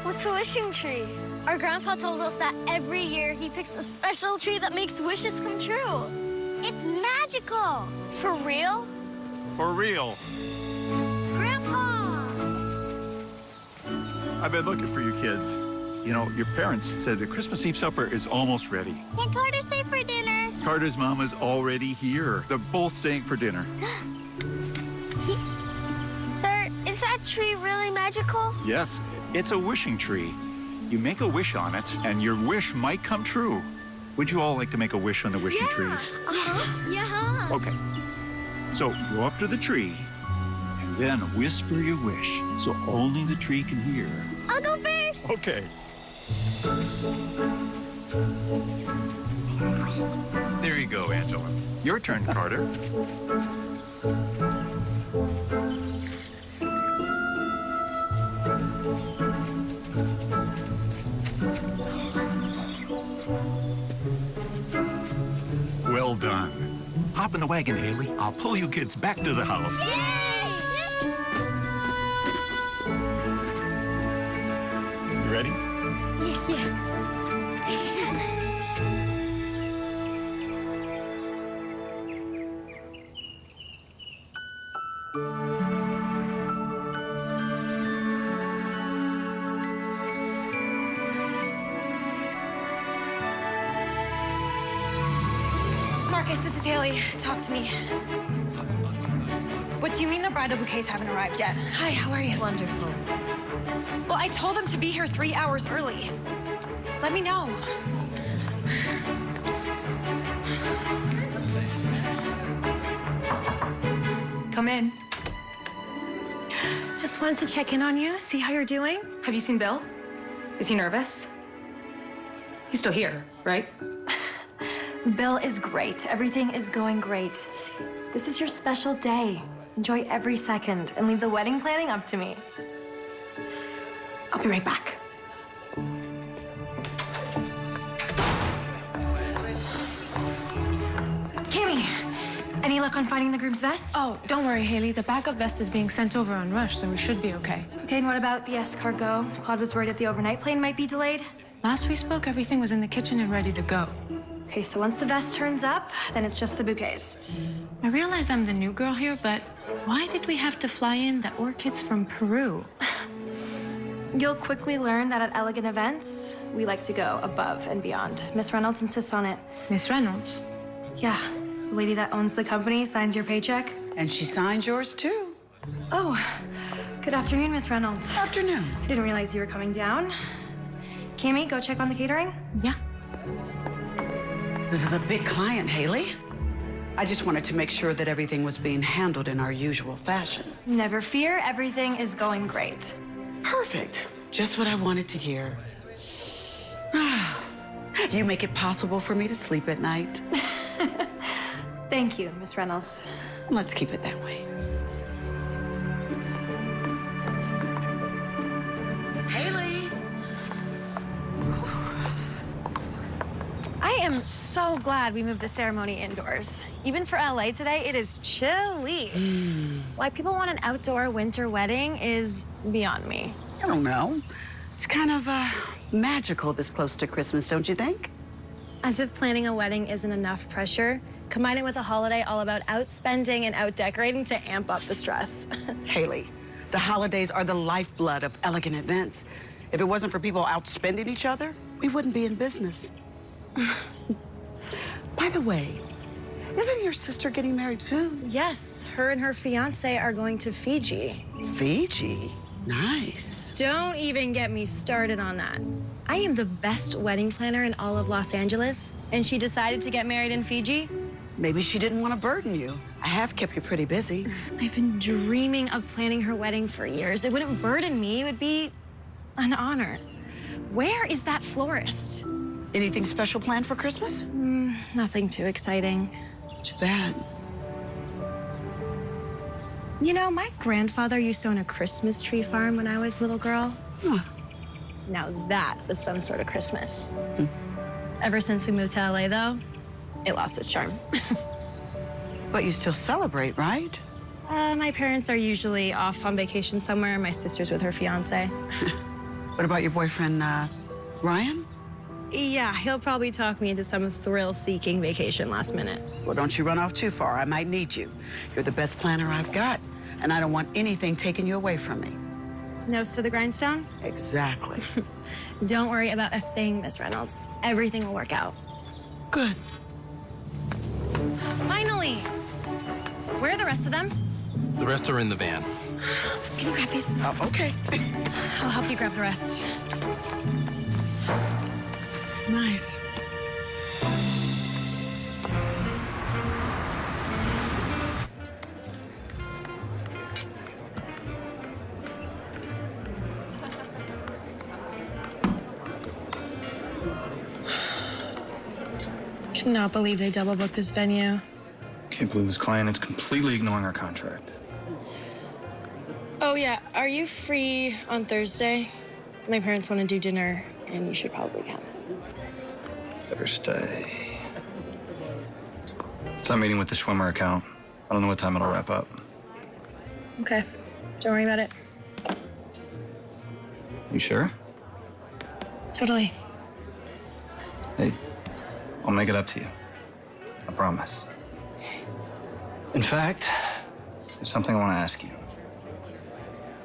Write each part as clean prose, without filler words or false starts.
What's a wishing tree? Our grandpa told us that every year he picks a special tree that makes wishes come true. It's magical. For real? For real. Grandpa! I've been looking for you kids. You know, your parents said the Christmas Eve supper is almost ready. Can Carter stay for dinner? Carter's mom is already here. They're both staying for dinner. Sir, is that tree really magical? Yes, it's a wishing tree. You make a wish on it, and your wish might come true. Would you all like to make a wish on the wishing tree? Yeah. Okay. So go up to the tree, and then whisper your wish so only the tree can hear. I'll go first. Okay. There you go, Angela. Your turn, Carter. Well done. Hop in the wagon, Haley. I'll pull you kids back to the house. You ready? Yeah. Marcus, this is Haley. Talk to me. What do you mean the bridal bouquets haven't arrived yet? Hi, how are you? Wonderful. Well, I told them to be here 3 hours early. Let me know. Come in. Just wanted to check in on you, see how you're doing. Have you seen Bill? Is he nervous? He's still here, right? Bill is great. Everything is going great. This is your special day. Enjoy every second and leave the wedding planning up to me. I'll be right back. Cammy, any luck on finding the groom's vest? Oh, don't worry, Haley. The backup vest is being sent over on Rush, so we should be okay. Okay, and what about the escargot? Claude was worried that the overnight plane might be delayed. Last we spoke, everything was in the kitchen and ready to go. Okay, so once the vest turns up, then it's just the bouquets. I realize I'm the new girl here, but why did we have to fly in the orchids from Peru? You'll quickly learn that at elegant events, we like to go above and beyond. Miss Reynolds insists on it. Miss Reynolds? Yeah, the lady that owns the company signs your paycheck. And she signs yours, too. Oh, good afternoon, Miss Reynolds. Afternoon. I didn't realize you were coming down. Cammy, go check on the catering. Yeah. This is a big client, Haley. I just wanted to make sure that everything was being handled in our usual fashion. Never fear, everything is going great. Perfect. Just what I wanted to hear. You make it possible for me to sleep at night. Thank you, Miss Reynolds. Let's keep it that way. Haley! I am so glad we moved the ceremony indoors. Even for LA today, it is chilly. Why people want an outdoor winter wedding is beyond me. I don't know. It's kind of magical this close to Christmas, don't you think? As if planning a wedding isn't enough pressure, combine it with a holiday all about outspending and outdecorating to amp up the stress. Haley, the holidays are the lifeblood of elegant events. If it wasn't for people outspending each other, we wouldn't be in business. By the way, isn't your sister getting married soon? Yes, her and her fiance are going to Fiji. Fiji? Nice. Don't even get me started on that. I am the best wedding planner in all of Los Angeles, and she decided to get married in Fiji? Maybe she didn't want to burden you. I have kept you pretty busy. I've been dreaming of planning her wedding for years. It wouldn't burden me, it would be an honor. Where is that florist? Anything special planned for Christmas? Nothing too exciting. Too bad. You know, my grandfather used to own a Christmas tree farm when I was a little girl. Huh. Now that was some sort of Christmas. Ever since we moved to LA, though, it lost its charm. But you still celebrate, right? My parents are usually off on vacation somewhere. My sister's with her fiance. What about your boyfriend, Ryan? Yeah, he'll probably talk me into some thrill-seeking vacation last minute. Well, don't you run off too far. I might need you. You're the best planner I've got, and I don't want anything taking you away from me. Nose to the grindstone? Exactly. Don't worry about a thing, Miss Reynolds. Everything will work out. Good. Finally! Where are the rest of them? The rest are in the van. Can you grab these? Okay. I'll help you grab the rest. Nice. Cannot believe they double booked this venue. Can't believe this client is completely ignoring our contract. Oh, yeah. Are you free on Thursday? My parents want to do dinner, and you should probably come. Thursday. So I'm meeting with the Schwimmer account. I don't know what time it'll wrap up. Okay. Don't worry about it. You sure? Totally. Hey, I'll make it up to you. I promise. In fact, there's something I want to ask you.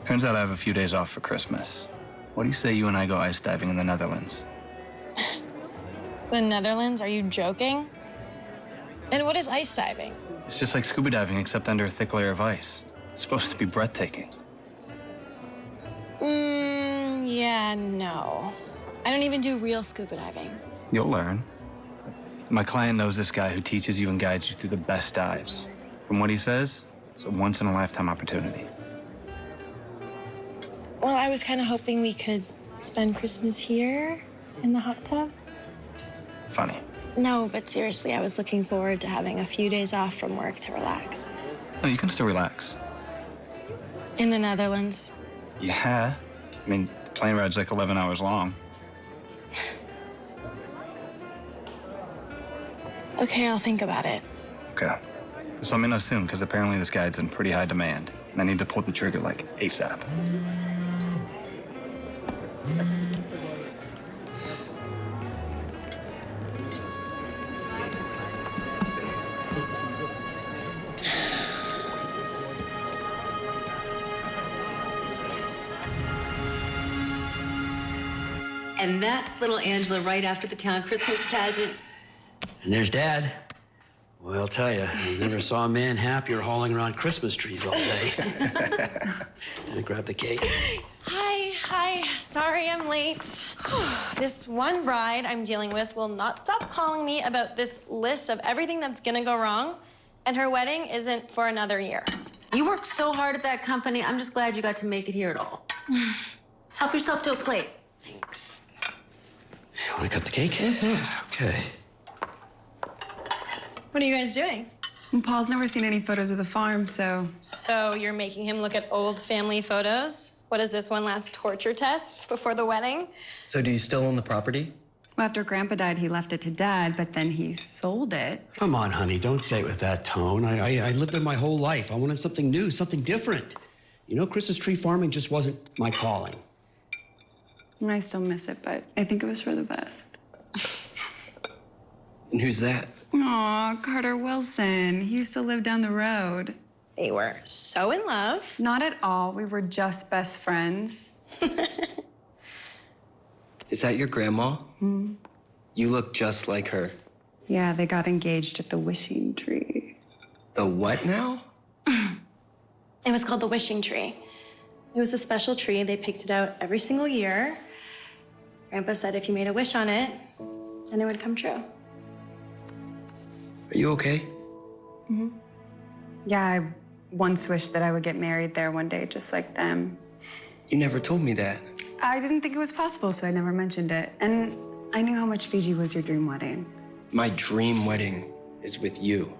Turns out I have a few days off for Christmas. What do you say you and I go ice diving in the Netherlands? The Netherlands? Are you joking? And what is ice diving? It's just like scuba diving, except under a thick layer of ice. It's supposed to be breathtaking. Yeah, no. I don't even do real scuba diving. You'll learn. My client knows this guy who teaches you and guides you through the best dives. From what he says, it's a once-in-a-lifetime opportunity. Well, I was kind of hoping we could spend Christmas here in the hot tub. Funny. No, but seriously, I was looking forward to having a few days off from work to relax. No, you can still relax. In the Netherlands. Yeah. I mean, the plane ride's like 11 hours long. Okay, I'll think about it. Okay. Just let me know soon, because apparently this guy's in pretty high demand, and I need to pull the trigger like ASAP. And that's little Angela right after the town Christmas pageant. And there's Dad. Well, I'll tell you, I never saw a man happier hauling around Christmas trees all day. Gonna grab the cake. Hi. Sorry I'm late. This one bride I'm dealing with will not stop calling me about this list of everything that's gonna go wrong, and her wedding isn't for another year. You worked so hard at that company. I'm just glad you got to make it here at all. Help yourself to a plate. Thanks. You wanna cut the cake? Okay. What are you guys doing? Paul's never seen any photos of the farm, so... So you're making him look at old family photos? What is this, one last torture test before the wedding? So do you still own the property? Well, after Grandpa died, he left it to Dad, but then he sold it. Come on, honey, don't say it with that tone. I lived there my whole life. I wanted something new, something different. You know, Christmas tree farming just wasn't my calling. I still miss it, but I think it was for the best. And who's that? Aw, Carter Wilson. He used to live down the road. They were so in love. Not at all. We were just best friends. Is that your grandma? Hmm. You look just like her. Yeah, they got engaged at the wishing tree. The what now? It was called the wishing tree. It was a special tree. They picked it out every single year. Grandpa said if you made a wish on it, then it would come true. Are you okay? Mm-hmm. Yeah, I once wished that I would get married there one day, just like them. You never told me that. I didn't think it was possible, so I never mentioned it. And I knew how much Fiji was your dream wedding. My dream wedding is with you.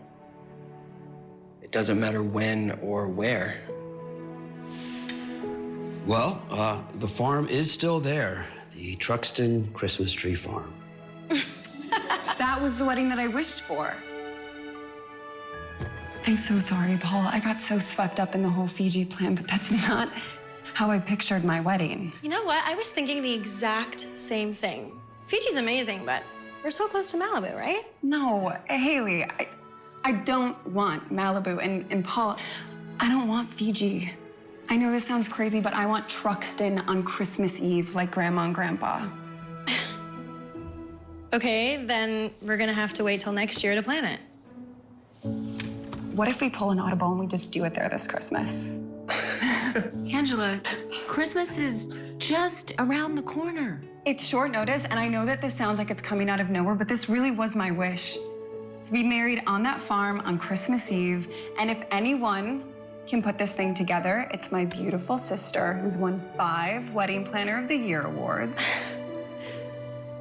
It doesn't matter when or where. Well, the farm is still there. The Truxton Christmas Tree Farm. That was the wedding that I wished for. I'm so sorry, Paul. I got so swept up in the whole Fiji plan, but that's not how I pictured my wedding. You know what? I was thinking the exact same thing. Fiji's amazing, but we're so close to Malibu, right? No, Haley, I don't want Malibu. And Paul, I don't want Fiji. I know this sounds crazy, but I want Truxton on Christmas Eve like Grandma and Grandpa. Okay, then we're gonna have to wait till next year to plan it. What if we pull an audible and we just do it there this Christmas? Angela, Christmas is just around the corner. It's short notice, and I know that this sounds like it's coming out of nowhere, but this really was my wish. To be married on that farm on Christmas Eve, and if anyone can put this thing together, it's my beautiful sister who's won 5 Wedding Planner of the Year awards.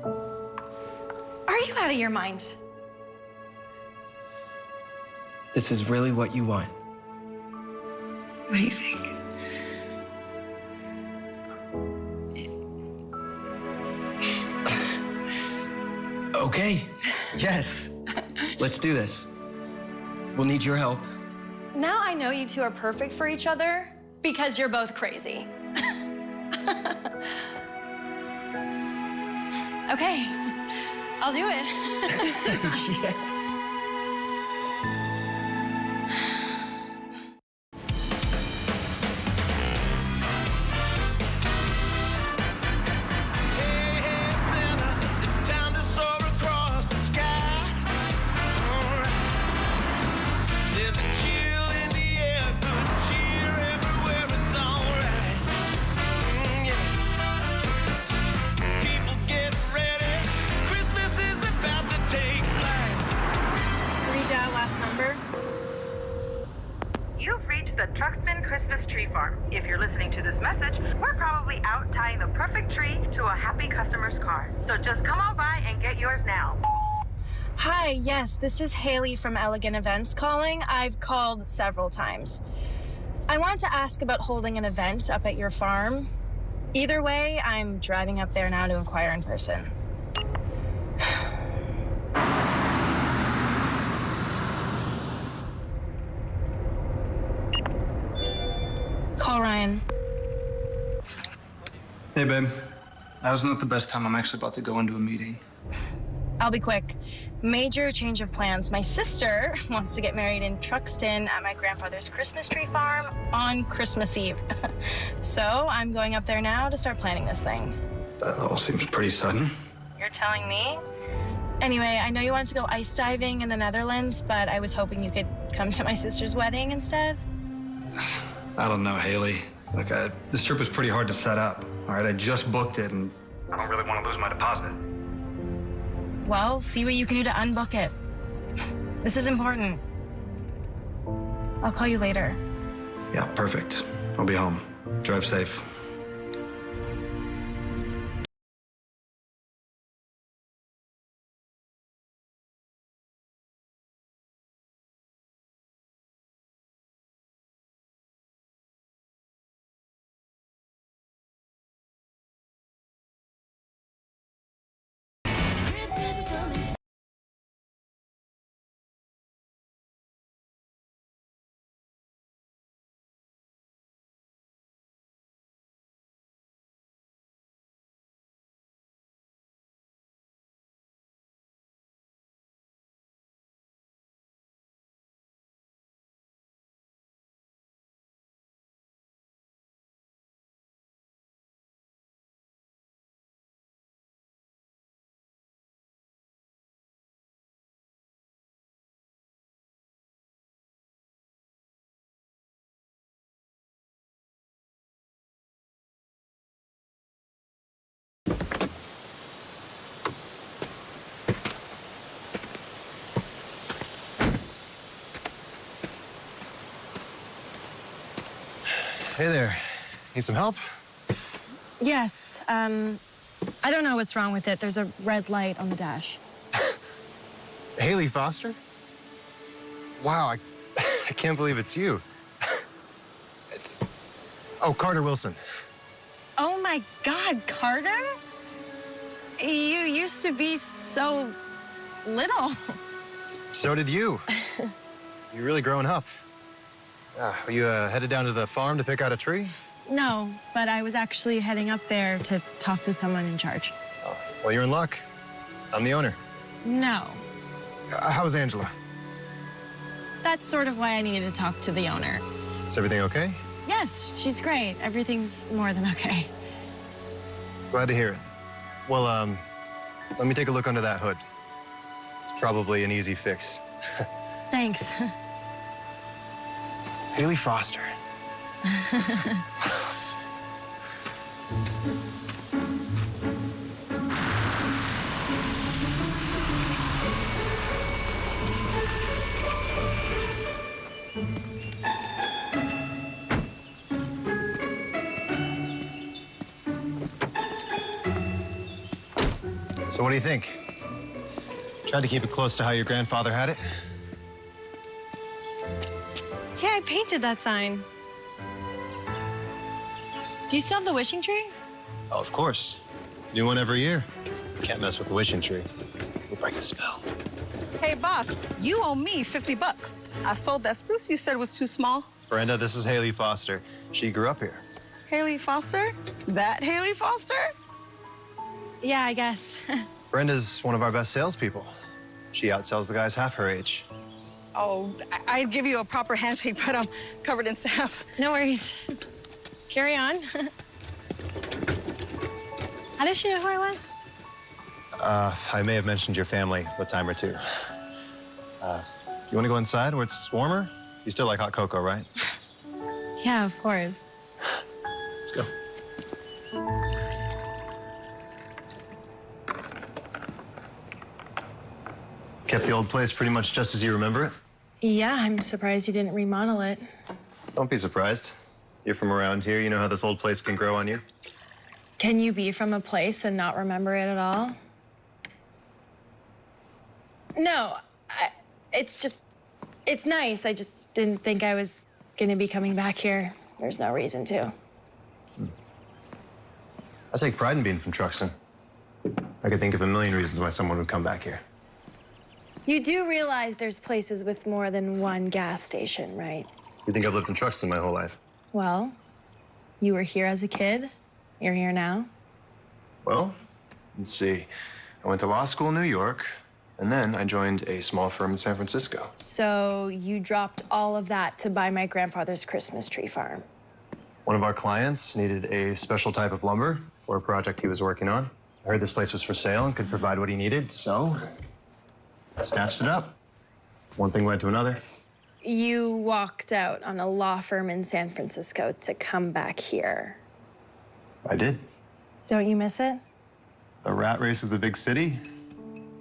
Are you out of your mind? This is really what you want. What do you think? Okay, yes. Let's do this. We'll need your help. Now I know you two are perfect for each other because you're both crazy. Okay, I'll do it. Yes. You've reached the Truxton Christmas Tree Farm. If you're listening to this message, we're probably out tying the perfect tree to a happy customer's car. So just come on by and get yours now. Hi, yes, this is Haley from Elegant Events calling. I've called several times. I wanted to ask about holding an event up at your farm. Either way, I'm driving up there now to inquire in person. Call Ryan. Hey, babe. Now's not the best time. I'm actually about to go into a meeting. I'll be quick. Major change of plans. My sister wants to get married in Truxton at my grandfather's Christmas tree farm on Christmas Eve. So I'm going up there now to start planning this thing. That all seems pretty sudden. You're telling me? Anyway, I know you wanted to go ice diving in the Netherlands, but I was hoping you could come to my sister's wedding instead. I don't know, Haley. Look, this trip was pretty hard to set up. All right, I just booked it, and I don't really want to lose my deposit. Well, see what you can do to unbook it. This is important. I'll call you later. Yeah, perfect. I'll be home. Drive safe. Hey there. Need some help? Yes. I don't know what's wrong with it. There's a red light on the dash. Haley Foster? Wow, I can't believe it's you. Oh, Carter Wilson. Oh my God, Carter? You used to be so little. So did you. You're really growing up. Are you headed down to the farm to pick out a tree? No, but I was actually heading up there to talk to someone in charge. Oh, well, you're in luck. I'm the owner. No. How's Angela? That's sort of why I needed to talk to the owner. Is everything okay? Yes, she's great. Everything's more than okay. Glad to hear it. Well, let me take a look under that hood. It's probably an easy fix. Thanks. Haley Foster. So what do you think? Tried to keep it close to how your grandfather had it. Yeah, I painted that sign. Do you still have the wishing tree? Oh, of course. New one every year. Can't mess with the wishing tree. We'll break the spell. Hey, boss, you owe me $50. I sold that spruce you said was too small. Brenda, this is Haley Foster. She grew up here. Haley Foster? That Haley Foster? Yeah, I guess. Brenda's one of our best salespeople. She outsells the guys half her age. Oh, I'd give you a proper handshake, but I'm covered in sap. No worries. Carry on. How does she know who I was? I may have mentioned your family a time or two. You want to go inside where it's warmer? You still like hot cocoa, right? Yeah, of course. Let's go. Kept the old place pretty much just as you remember it? Yeah, I'm surprised you didn't remodel it. Don't be surprised. You're from around here. You know how this old place can grow on you. Can you be from a place and not remember it at all? No, it's nice. I just didn't think I was gonna be coming back here. There's no reason to. I take pride in being from Truxton. I could think of a million reasons why someone would come back here. You do realize there's places with more than one gas station, right? You think I've lived in Truxton my whole life? Well, you were here as a kid. You're here now. Well, let's see. I went to law school in New York, and then I joined a small firm in San Francisco. So you dropped all of that to buy my grandfather's Christmas tree farm. One of our clients needed a special type of lumber for a project he was working on. I heard this place was for sale and could provide what he needed, so I snatched it up. One thing led to another. You walked out on a law firm in San Francisco to come back here. I did. Don't you miss it? The rat race of the big city?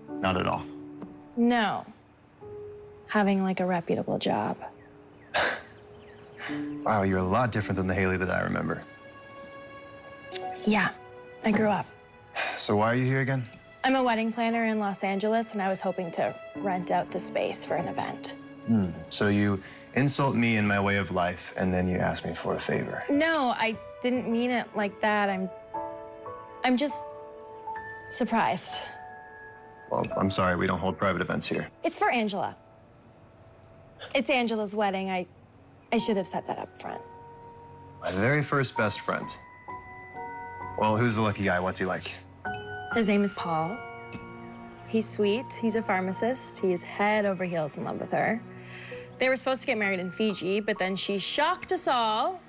Not at all. No. Having like a reputable job. Wow, you're a lot different than the Haley that I remember. Yeah, I grew up. So why are you here again? I'm a wedding planner in Los Angeles, and I was hoping to rent out the space for an event. So you insult me in my way of life, and then you ask me for a favor. No, I didn't mean it like that. I'm just surprised. Well, I'm sorry, we don't hold private events here. It's for Angela. It's Angela's wedding. I should have set that up front. My very first best friend. Well, who's the lucky guy? What's he like? His name is Paul. He's sweet. He's a pharmacist. He is head over heels in love with her. They were supposed to get married in Fiji, but then she shocked us all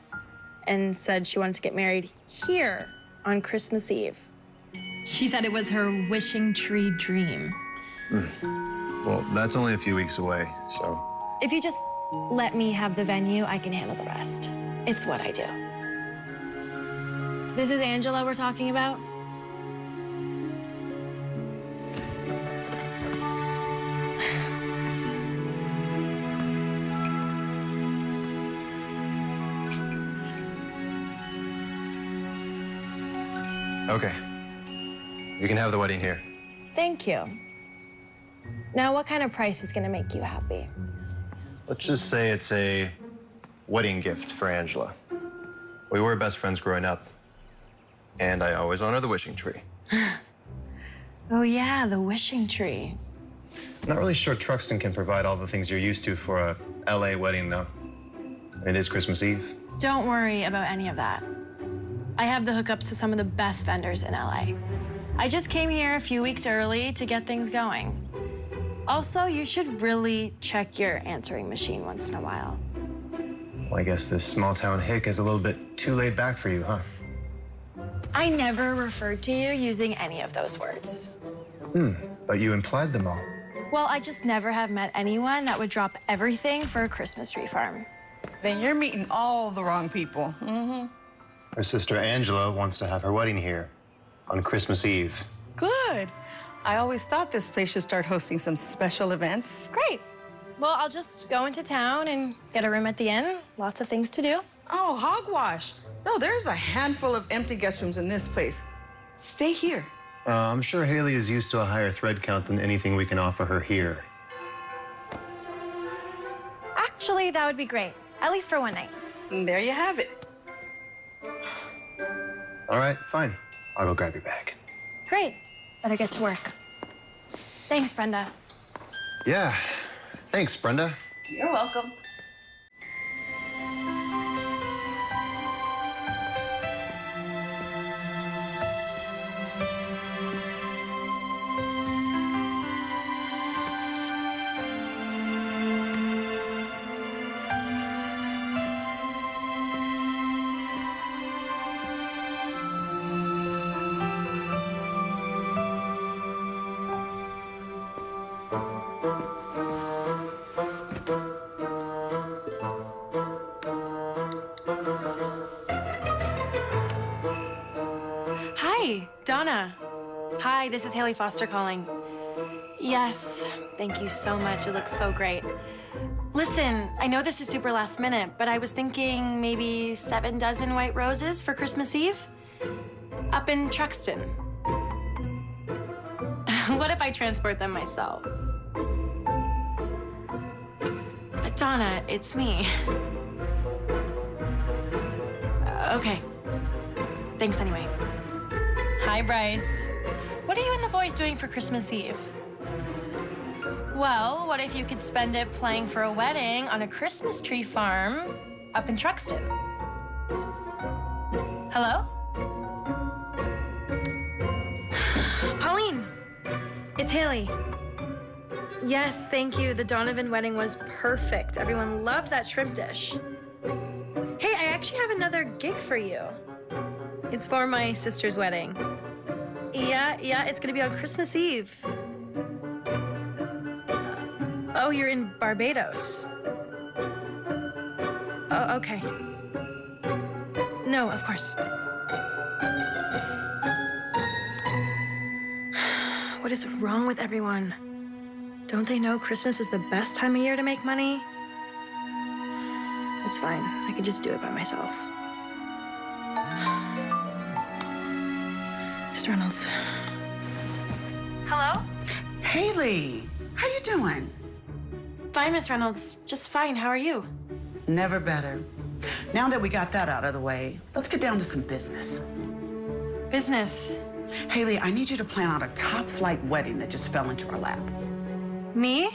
and said she wanted to get married here on Christmas Eve. She said it was her wishing tree dream. Well, that's only a few weeks away, so. If you just let me have the venue, I can handle the rest. It's what I do. This is Angela we're talking about? Okay. You can have the wedding here. Thank you. Now, what kind of price is gonna make you happy? Let's just say it's a wedding gift for Angela. We were best friends growing up, and I always honor the wishing tree. Oh yeah, the wishing tree. I'm not really sure Truxton can provide all the things you're used to for a LA wedding, though. And it is Christmas Eve. Don't worry about any of that. I have the hookups to some of the best vendors in LA. I just came here a few weeks early to get things going. Also, you should really check your answering machine once in a while. Well, I guess this small town hick is a little bit too laid back for you, huh? I never referred to you using any of those words. But you implied them all. Well, I just never have met anyone that would drop everything for a Christmas tree farm. Then you're meeting all the wrong people. Her sister Angela wants to have her wedding here on Christmas Eve. Good. I always thought this place should start hosting some special events. Great. Well, I'll just go into town and get a room at the inn. Lots of things to do. Oh, hogwash. No, there's a handful of empty guest rooms in this place. Stay here. I'm sure Haley is used to a higher thread count than anything we can offer her here. Actually, that would be great. At least for one night. And there you have it. All right, fine. I'll go grab your bag. Great. Better get to work. Thanks, Brenda. Yeah, thanks, Brenda. You're welcome. Hi, Donna. Hi, this is Haley Foster calling. Yes, thank you so much. It looks so great. Listen, I know this is super last minute, but I was thinking maybe 7 dozen white roses for Christmas Eve up in Truxton. What if I transport them myself? But Donna, it's me. Okay. Thanks anyway. Hi, Bryce. What are you and the boys doing for Christmas Eve? Well, what if you could spend it playing for a wedding on a Christmas tree farm up in Truxton? Hello? Pauline, it's Haley. Yes, thank you. The Donovan wedding was perfect. Everyone loved that shrimp dish. Hey, I actually have another gig for you. It's for my sister's wedding. Yeah, it's gonna be on Christmas Eve. Oh, you're in Barbados. Oh, okay. No, of course. What is wrong with everyone? Don't they know Christmas is the best time of year to make money? It's fine. I can just do it by myself. Miss Reynolds. Hello? Haley, how you doing? Fine, Miss Reynolds. Just fine. How are you? Never better. Now that we got that out of the way, let's get down to some business. Business? Haley, I need you to plan out a top-flight wedding that just fell into our lap. Me?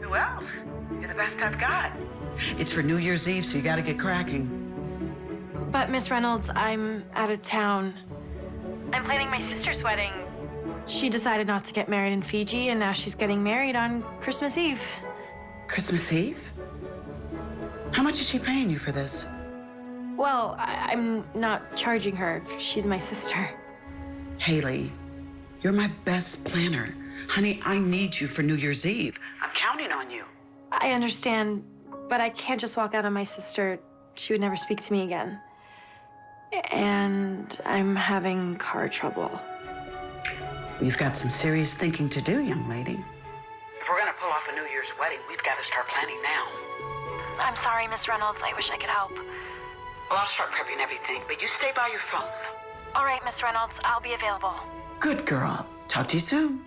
Who else? You're the best I've got. It's for New Year's Eve, so you gotta get cracking. But, Miss Reynolds, I'm out of town. I'm planning my sister's wedding. She decided not to get married in Fiji, and now she's getting married on Christmas Eve. Christmas Eve? How much is she paying you for this? Well, I'm not charging her. She's my sister. Haley, you're my best planner. Honey, I need you for New Year's Eve. I'm counting on you. I understand, but I can't just walk out on my sister. She would never speak to me again. And I'm having car trouble. You've got some serious thinking to do, young lady. If we're gonna pull off a New Year's wedding, we've got to start planning now. I'm sorry, Miss Reynolds. I wish I could help. Well, I'll start prepping everything, but you stay by your phone. All right, Miss Reynolds. I'll be available. Good girl. Talk to you soon.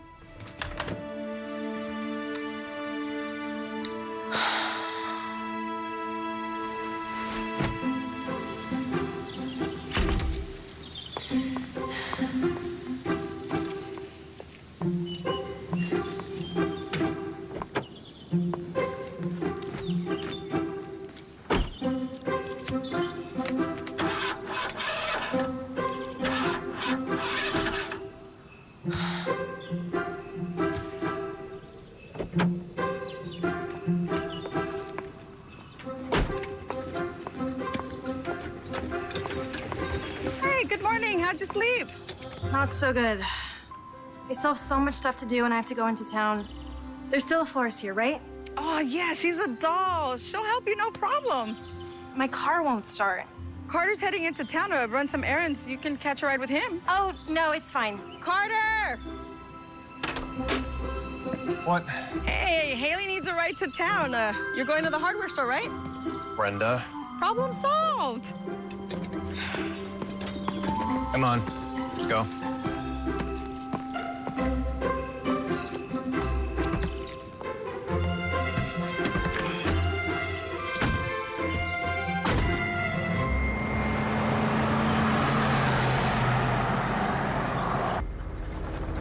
morning. How'd you sleep? Not so good. I still have so much stuff to do and I have to go into town. There's still a florist here, right? Oh, yeah, she's a doll. She'll help you, no problem. My car won't start. Carter's heading into town to run some errands. You can catch a ride with him. Oh, no, it's fine. Carter! What? Hey, Haley needs a ride to town. You're going to the hardware store, right? Brenda. Problem solved. Come on, let's go.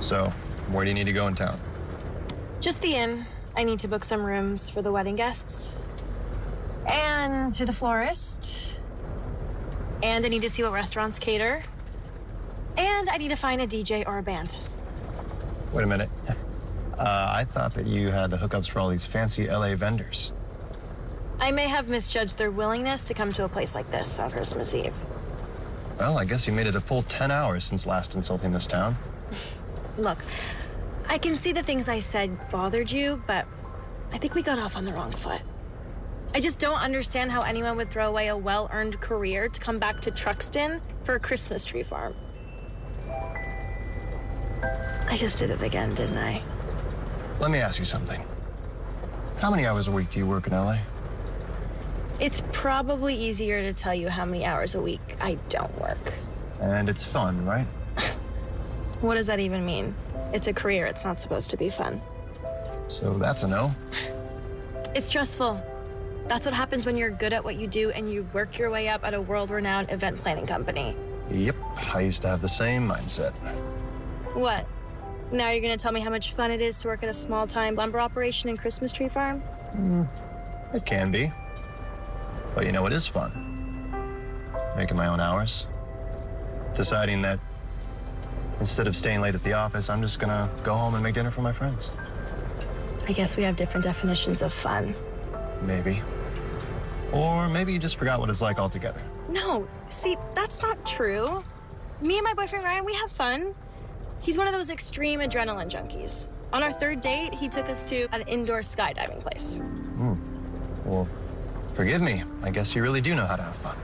So, where do you need to go in town? Just the inn. I need to book some rooms for the wedding guests. And to the florist. And I need to see what restaurants cater. And I need to find a DJ or a band. Wait a minute. I thought that you had the hookups for all these fancy LA vendors. I may have misjudged their willingness to come to a place like this on Christmas Eve. Well, I guess you made it a full 10 hours since last insulting this town. Look, I can see the things I said bothered you, but I think we got off on the wrong foot. I just don't understand how anyone would throw away a well-earned career to come back to Truxton for a Christmas tree farm. I just did it again, didn't I? Let me ask you something. How many hours a week do you work in LA? It's probably easier to tell you how many hours a week I don't work. And it's fun, right? What does that even mean? It's a career. It's not supposed to be fun. So that's a no. It's stressful. That's what happens when you're good at what you do and you work your way up at a world-renowned event planning company. Yep, I used to have the same mindset. What? Now you're gonna tell me how much fun it is to work at a small-time lumber operation and Christmas tree farm? It can be. But you know what is fun? Making my own hours. Deciding that instead of staying late at the office, I'm just gonna go home and make dinner for my friends. I guess we have different definitions of fun. Maybe. Or maybe you just forgot what it's like altogether. No, see, that's not true. Me and my boyfriend Ryan, we have fun. He's one of those extreme adrenaline junkies. On our third date, he took us to an indoor skydiving place. Well, forgive me. I guess you really do know how to have fun.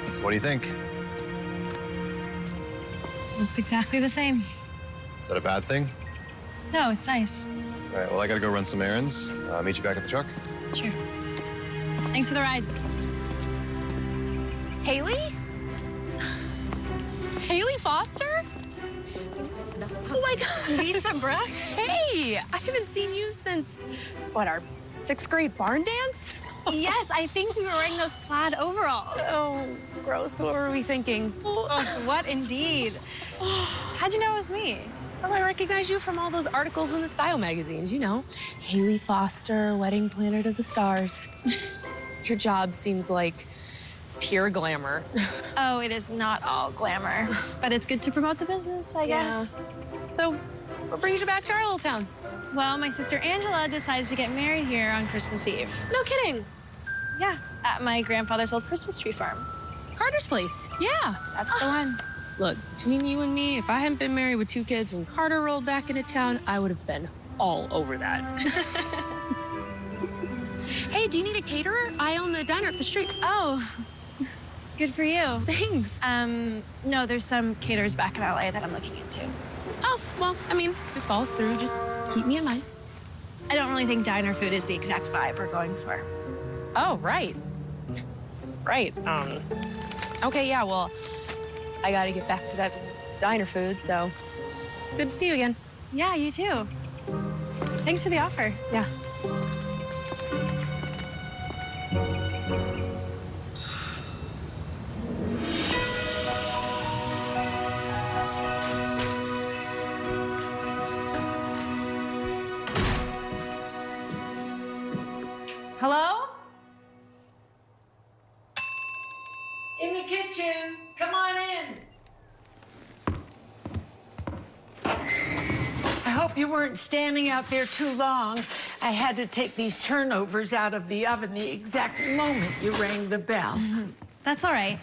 So what do you think? Looks exactly the same. Is that a bad thing? No, it's nice. All right, well, I gotta go run some errands. Meet you back at the truck. Sure. Thanks for the ride. Haley? Haley Foster? Oh my God. Lisa Brooks? Hey, I haven't seen you since, what, our 6th grade barn dance? Yes, I think we were wearing those plaid overalls. Oh, gross. What were we thinking? Oh, what indeed? How'd you know it was me? Oh, I recognize you from all those articles in the style magazines, you know. Haley Foster, wedding planner to the stars. Your job seems like pure glamour. Oh, it is not all glamour, but it's good to promote the business, I guess. So, what brings you back to our little town? Well, my sister Angela decided to get married here on Christmas Eve. No kidding. Yeah, at my grandfather's old Christmas tree farm. Carter's place. Yeah. That's the one. Look, between you and me, if I hadn't been married with 2 kids when Carter rolled back into town, I would have been all over that. Hey, do you need a caterer? I own the diner up the street. Oh, good for you. Thanks. No, there's some caterers back in LA that I'm looking into. Oh, well, I mean, if it falls through, just keep me in mind. I don't really think diner food is the exact vibe we're going for. Oh, right. Right. Okay, yeah, well, I gotta get back to that diner food, so it's good to see you again. Yeah, you too. Thanks for the offer. Yeah. In the kitchen. Come on in. I hope you weren't standing out there too long. I had to take these turnovers out of the oven the exact moment you rang the bell. That's all right.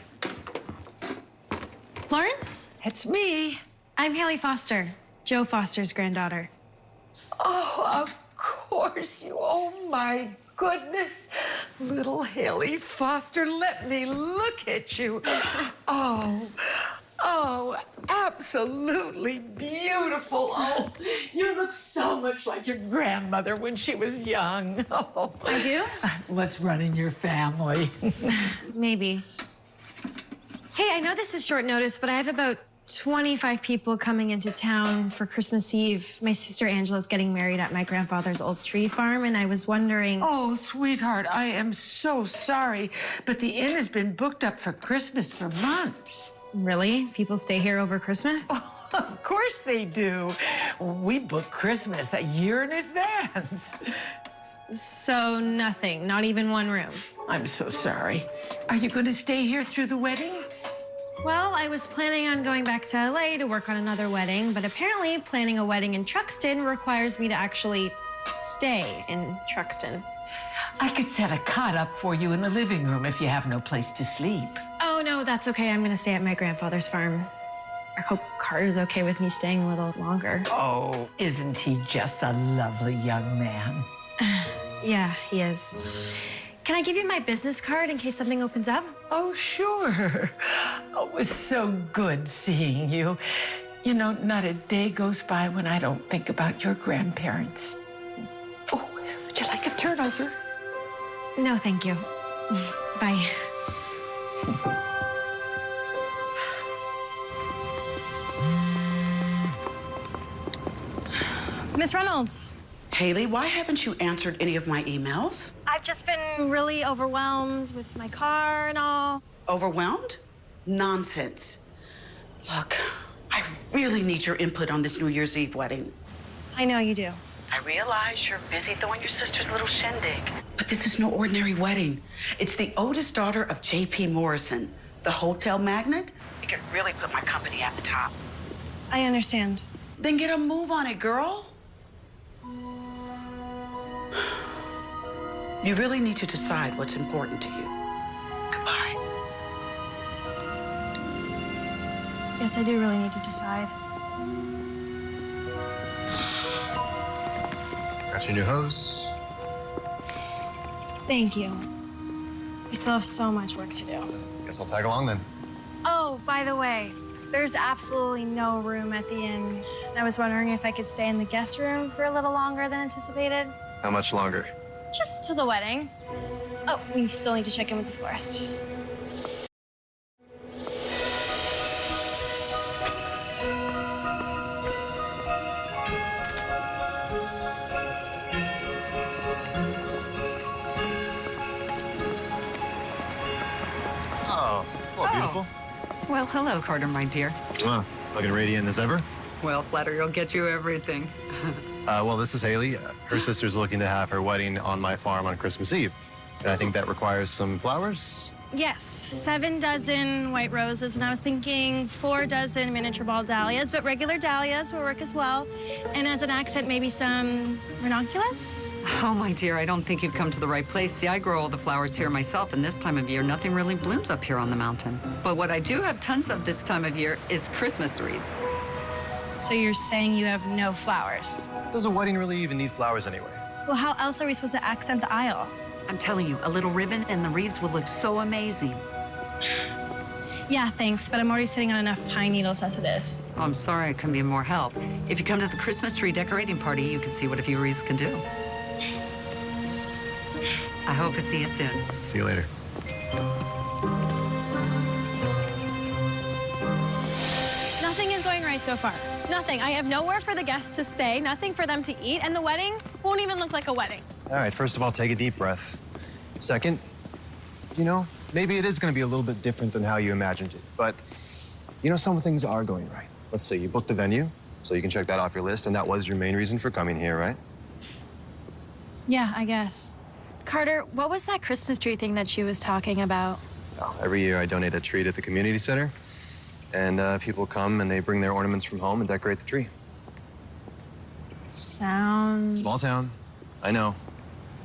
Florence? It's me. I'm Haley Foster, Joe Foster's granddaughter. Oh, of course you. Oh, my goodness. Little Haley Foster, let me look at you. Oh, absolutely beautiful. Oh, you look so much like your grandmother when she was young. Oh, I do? What's running your family? Maybe. Hey, I know this is short notice, but I have about 25 people coming into town for Christmas Eve. My sister Angela's getting married at my grandfather's old tree farm, and I was wondering... Oh, sweetheart, I am so sorry, but the inn has been booked up for Christmas for months. Really? People stay here over Christmas? Oh, of course they do. We book Christmas a year in advance. So nothing, not even one room. I'm so sorry. Are you going to stay here through the wedding? Well, I was planning on going back to LA to work on another wedding, but apparently planning a wedding in Truxton requires me to actually stay in Truxton. I could set a cot up for you in the living room if you have no place to sleep. Oh, no, that's okay. I'm gonna stay at my grandfather's farm. I hope Carter's okay with me staying a little longer. Oh, isn't he just a lovely young man? Yeah, he is. Can I give you my business card in case something opens up? Oh, sure. Oh, it was so good seeing you. You know, not a day goes by when I don't think about your grandparents. Oh, would you like a turnover? No, thank you. Bye. Miss Reynolds. Haley, why haven't you answered any of my emails? I've just been really overwhelmed with my car and all. Overwhelmed? Nonsense. Look, I really need your input on this New Year's Eve wedding. I know you do. I realize you're busy throwing your sister's little shindig, but this is no ordinary wedding. It's the oldest daughter of J.P. Morrison, the hotel magnate. It could really put my company at the top. I understand. Then get a move on it, girl. You really need to decide what's important to you. Goodbye. Yes, I do really need to decide. Got your new hose. Thank you. We still have so much work to do. Guess I'll tag along then. Oh, by the way, there's absolutely no room at the inn. I was wondering if I could stay in the guest room for a little longer than anticipated. How much longer? Just till the wedding. Oh, we still need to check in with the florist. Oh, well, beautiful. Well, hello, Carter, my dear. Looking radiant as ever. Well, flattery will get you everything. Well, this is Haley. Her sister's looking to have her wedding on my farm on Christmas Eve. And I think that requires some flowers. Yes, 7 dozen white roses, and I was thinking 4 dozen miniature ball dahlias, but regular dahlias will work as well. And as an accent, maybe some ranunculus? Oh, my dear, I don't think you've come to the right place. See, I grow all the flowers here myself, and this time of year, nothing really blooms up here on the mountain. But what I do have tons of this time of year is Christmas wreaths. So you're saying you have no flowers? Does a wedding really even need flowers anyway? Well, how else are we supposed to accent the aisle? I'm telling you, a little ribbon and the wreaths will look so amazing. Yeah, thanks, but I'm already sitting on enough pine needles as it is. Oh, I'm sorry I couldn't be of more help. If you come to the Christmas tree decorating party, you can see what a few wreaths can do. I hope to see you soon. See you later. Nothing is going right so far. Nothing. I have nowhere for the guests to stay, nothing for them to eat, and the wedding won't even look like a wedding. All right, first of all, take a deep breath. Second, you know, maybe it is going to be a little bit different than how you imagined it. But, you know, some things are going right. Let's say you booked the venue, so you can check that off your list, and that was your main reason for coming here, right? Yeah, I guess. Carter, what was that Christmas tree thing that she was talking about? Every year I donate a tree at the community center, and people come and they bring their ornaments from home and decorate the tree. Sounds... Small town, I know,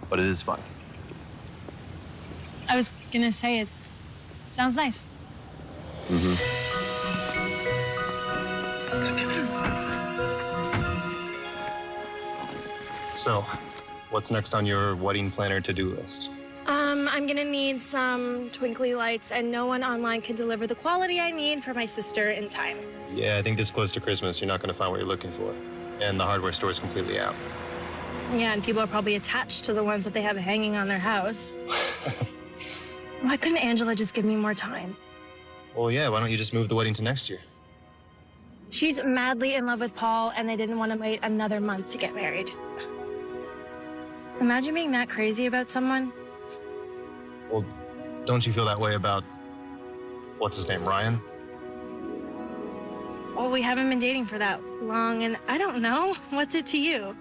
but it is fun. I was gonna say it sounds nice. So, what's next on your wedding planner to-do list? I'm gonna need some twinkly lights, and no one online can deliver the quality I need for my sister in time. Yeah, I think this close to Christmas, you're not going to find what you're looking for. And the hardware store is completely out. Yeah, and people are probably attached to the ones that they have hanging on their house. Why couldn't Angela just give me more time? Well, yeah, why don't you just move the wedding to next year? She's madly in love with Paul, and they didn't want to wait another month to get married. Imagine being that crazy about someone. Well, don't you feel that way about, what's his name, Ryan? Well, we haven't been dating for that long, and I don't know. What's it to you?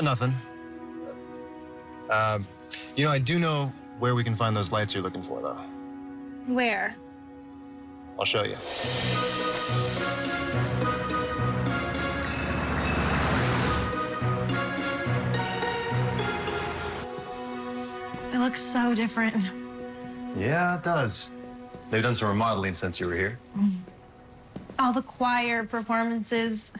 Nothing. You know, I do know where we can find those lights you're looking for, though. Where? I'll show you. It looks so different. Yeah, it does. They've done some remodeling since you were here. All the choir performances,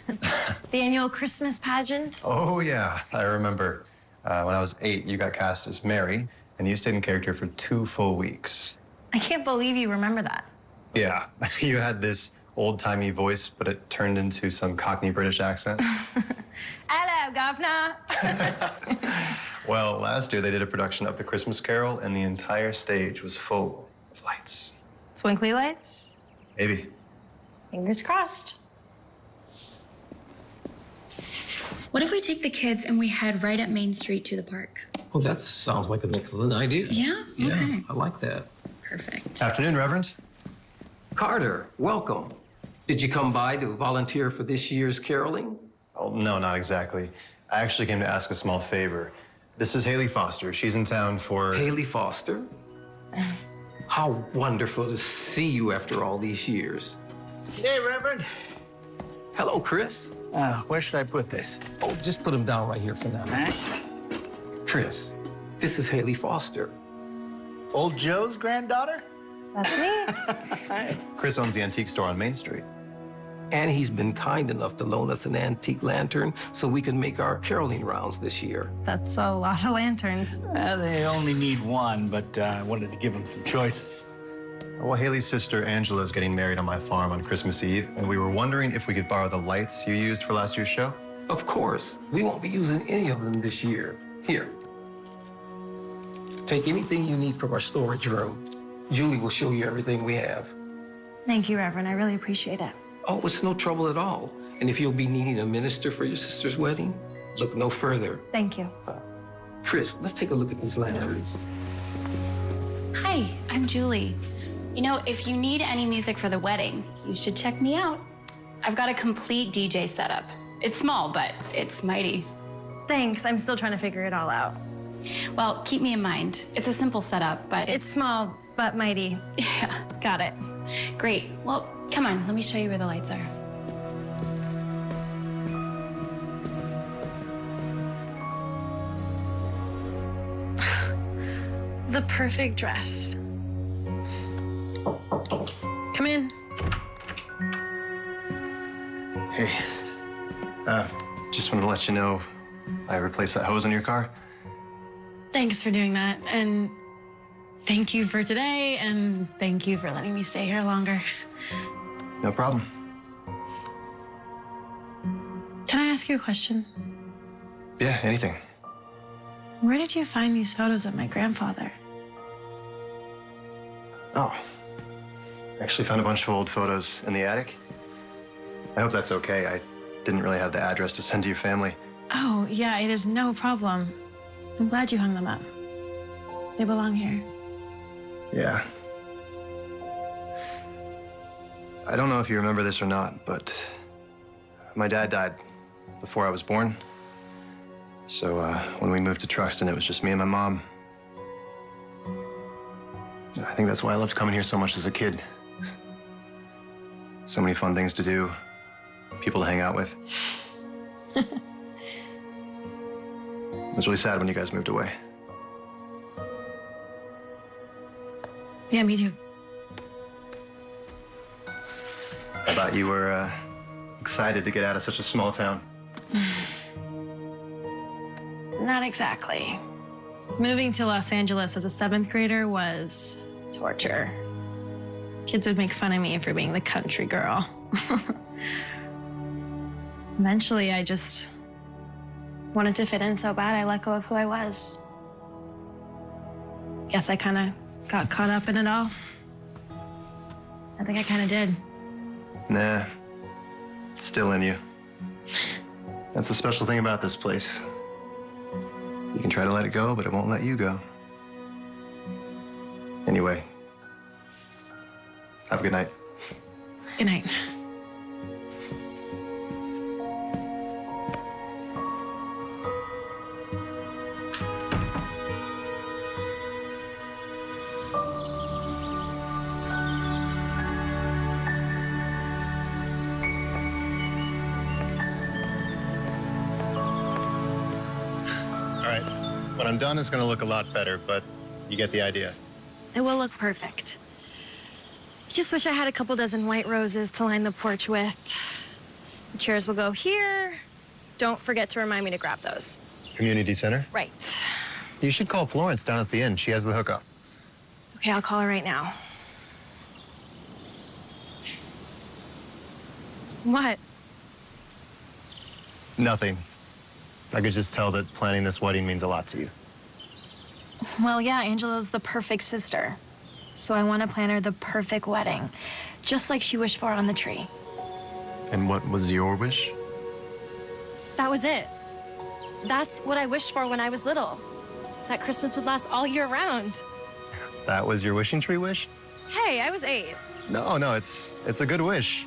the annual Christmas pageant. Oh, yeah. I remember when I was 8, you got cast as Mary, and you stayed in character for 2 full weeks. I can't believe you remember that. Yeah, you had this old-timey voice, but it turned into some Cockney British accent. Hello, Governor. Well, last year they did a production of The Christmas Carol, and the entire stage was full of lights. Twinkly lights? Maybe. Fingers crossed. What if we take the kids and we head right up Main Street to the park? Oh, that sounds like an excellent idea. Yeah? Okay. I like that. Perfect. Afternoon, Reverend. Carter, welcome. Did you come by to volunteer for this year's caroling? Oh, no, not exactly. I actually came to ask a small favor. This is Haley Foster. She's in town for... Haley Foster? How wonderful to see you after all these years. Hey, Reverend. Hello, Chris. Where should I put this? Oh, just put him down right here for now. Chris, this is Haley Foster. Old Joe's granddaughter? That's me. Chris owns the antique store on Main Street. And he's been kind enough to loan us an antique lantern so we can make our caroling rounds this year. That's a lot of lanterns. They only need one, but I wanted to give them some choices. Well, Haley's sister Angela is getting married on my farm on Christmas Eve, and we were wondering if we could borrow the lights you used for last year's show. Of course. We won't be using any of them this year. Here. Take anything you need from our storage room. Julie will show you everything we have. Thank you, Reverend. I really appreciate it. Oh, it's no trouble at all. And if you'll be needing a minister for your sister's wedding, look no further. Thank you. Chris, let's take a look at these lanterns. Hi, I'm Julie. You know, if you need any music for the wedding, you should check me out. I've got a complete DJ setup. It's small, but it's mighty. Thanks. I'm still trying to figure it all out. Well, keep me in mind. It's a simple setup, but It's small, but mighty. Yeah. Got it. Great. Well, come on, let me show you where the lights are. The perfect dress. Come in. Hey, just wanted to let you know I replaced that hose in your car. Thanks for doing that. And thank you for today. And thank you for letting me stay here longer. No problem. Can I ask you a question? Yeah, anything. Where did you find these photos of my grandfather? Oh, actually found a bunch of old photos in the attic. I hope that's okay. I didn't really have the address to send to your family. Oh, yeah, it is no problem. I'm glad you hung them up. They belong here. Yeah. I don't know if you remember this or not, but my dad died before I was born. So when we moved to Truxton, it was just me and my mom. I think that's why I loved coming here so much as a kid. So many fun things to do, people to hang out with. It was really sad when you guys moved away. Yeah, me too. I thought you were excited to get out of such a small town. Not exactly. Moving to Los Angeles as a 7th grader was torture. Kids would make fun of me for being the country girl. Eventually, I just wanted to fit in so bad, I let go of who I was. Guess I kind of got caught up in it all. I think I kind of did. Nah, it's still in you. That's the special thing about this place. You can try to let it go, but it won't let you go. Anyway, have a good night. Good night. All right, when I'm done, it's gonna look a lot better, but you get the idea. It will look perfect. I just wish I had a couple dozen white roses to line the porch with. The chairs will go here. Don't forget to remind me to grab those. Community center? Right. You should call Florence down at the inn. She has the hookup. Okay, I'll call her right now. What? Nothing. I could just tell that planning this wedding means a lot to you. Well, yeah, Angela's the perfect sister. So I want to plan her the perfect wedding, just like she wished for on the tree. And what was your wish? That was it. That's what I wished for when I was little. That Christmas would last all year round. That was your wishing tree wish? Hey, I was 8. No, it's a good wish.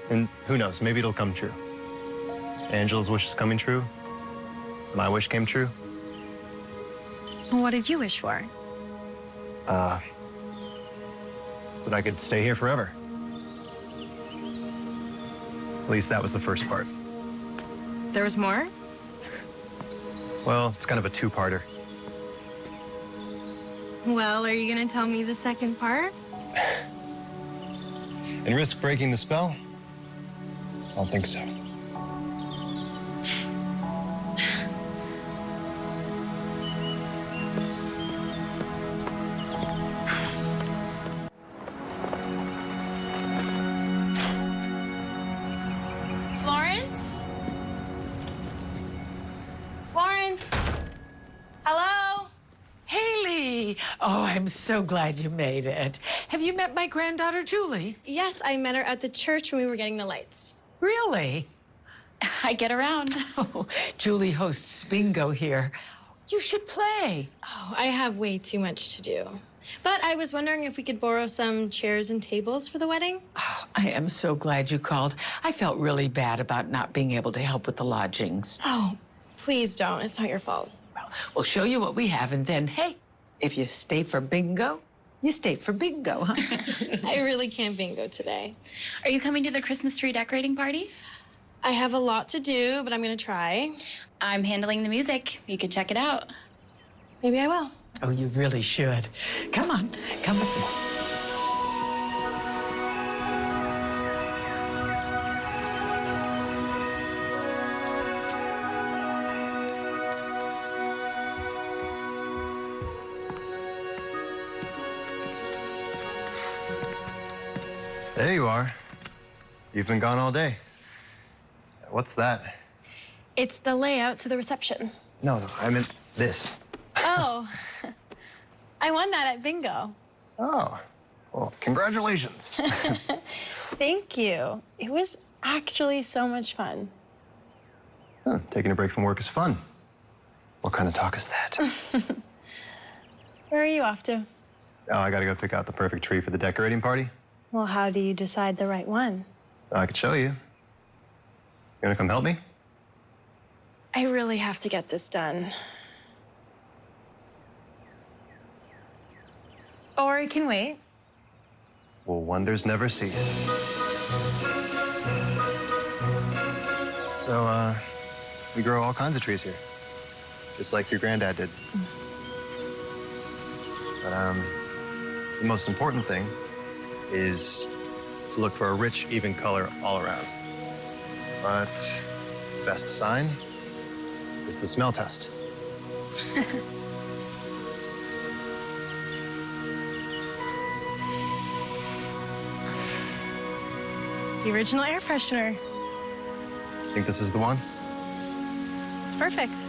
And who knows, maybe it'll come true. Angela's wish is coming true. My wish came true. What did you wish for? That I could stay here forever. At least that was the first part. There was more? Well, it's kind of a two-parter. Well, are you gonna tell me the second part? And risk breaking the spell? I don't think so. Florence? Florence? Hello? Haley! Oh, I'm so glad you made it. Have you met my granddaughter, Julie? Yes, I met her at the church when we were getting the lights. Really? I get around. Oh, Julie hosts bingo here. You should play. Oh, I have way too much to do. But I was wondering if we could borrow some chairs and tables for the wedding. Oh, I am so glad you called. I felt really bad about not being able to help with the lodgings. Oh, please don't. It's not your fault. Well, we'll show you what we have, and then, hey, if you stay for bingo, you stay for bingo, huh? I really can't bingo today. Are you coming to the Christmas tree decorating party? I have a lot to do, but I'm gonna try. I'm handling the music. You could check it out. Maybe I will. Oh, you really should. Come on, come with me. There you are. You've been gone all day. What's that? It's the layout to the reception. No, I meant this. Oh, I won that at bingo. Oh, well, congratulations. Thank you. It was actually so much fun. Huh, taking a break from work is fun. What kind of talk is that? Where are you off to? Oh, I gotta go pick out the perfect tree for the decorating party. Well, how do you decide the right one? I could show you. You wanna come help me? I really have to get this done. Or it can wait. Well, wonders never cease. So, we grow all kinds of trees here, just like your granddad did. But, the most important thing is to look for a rich, even color all around. But the best sign is the smell test. The original air freshener. Think this is the one? It's perfect.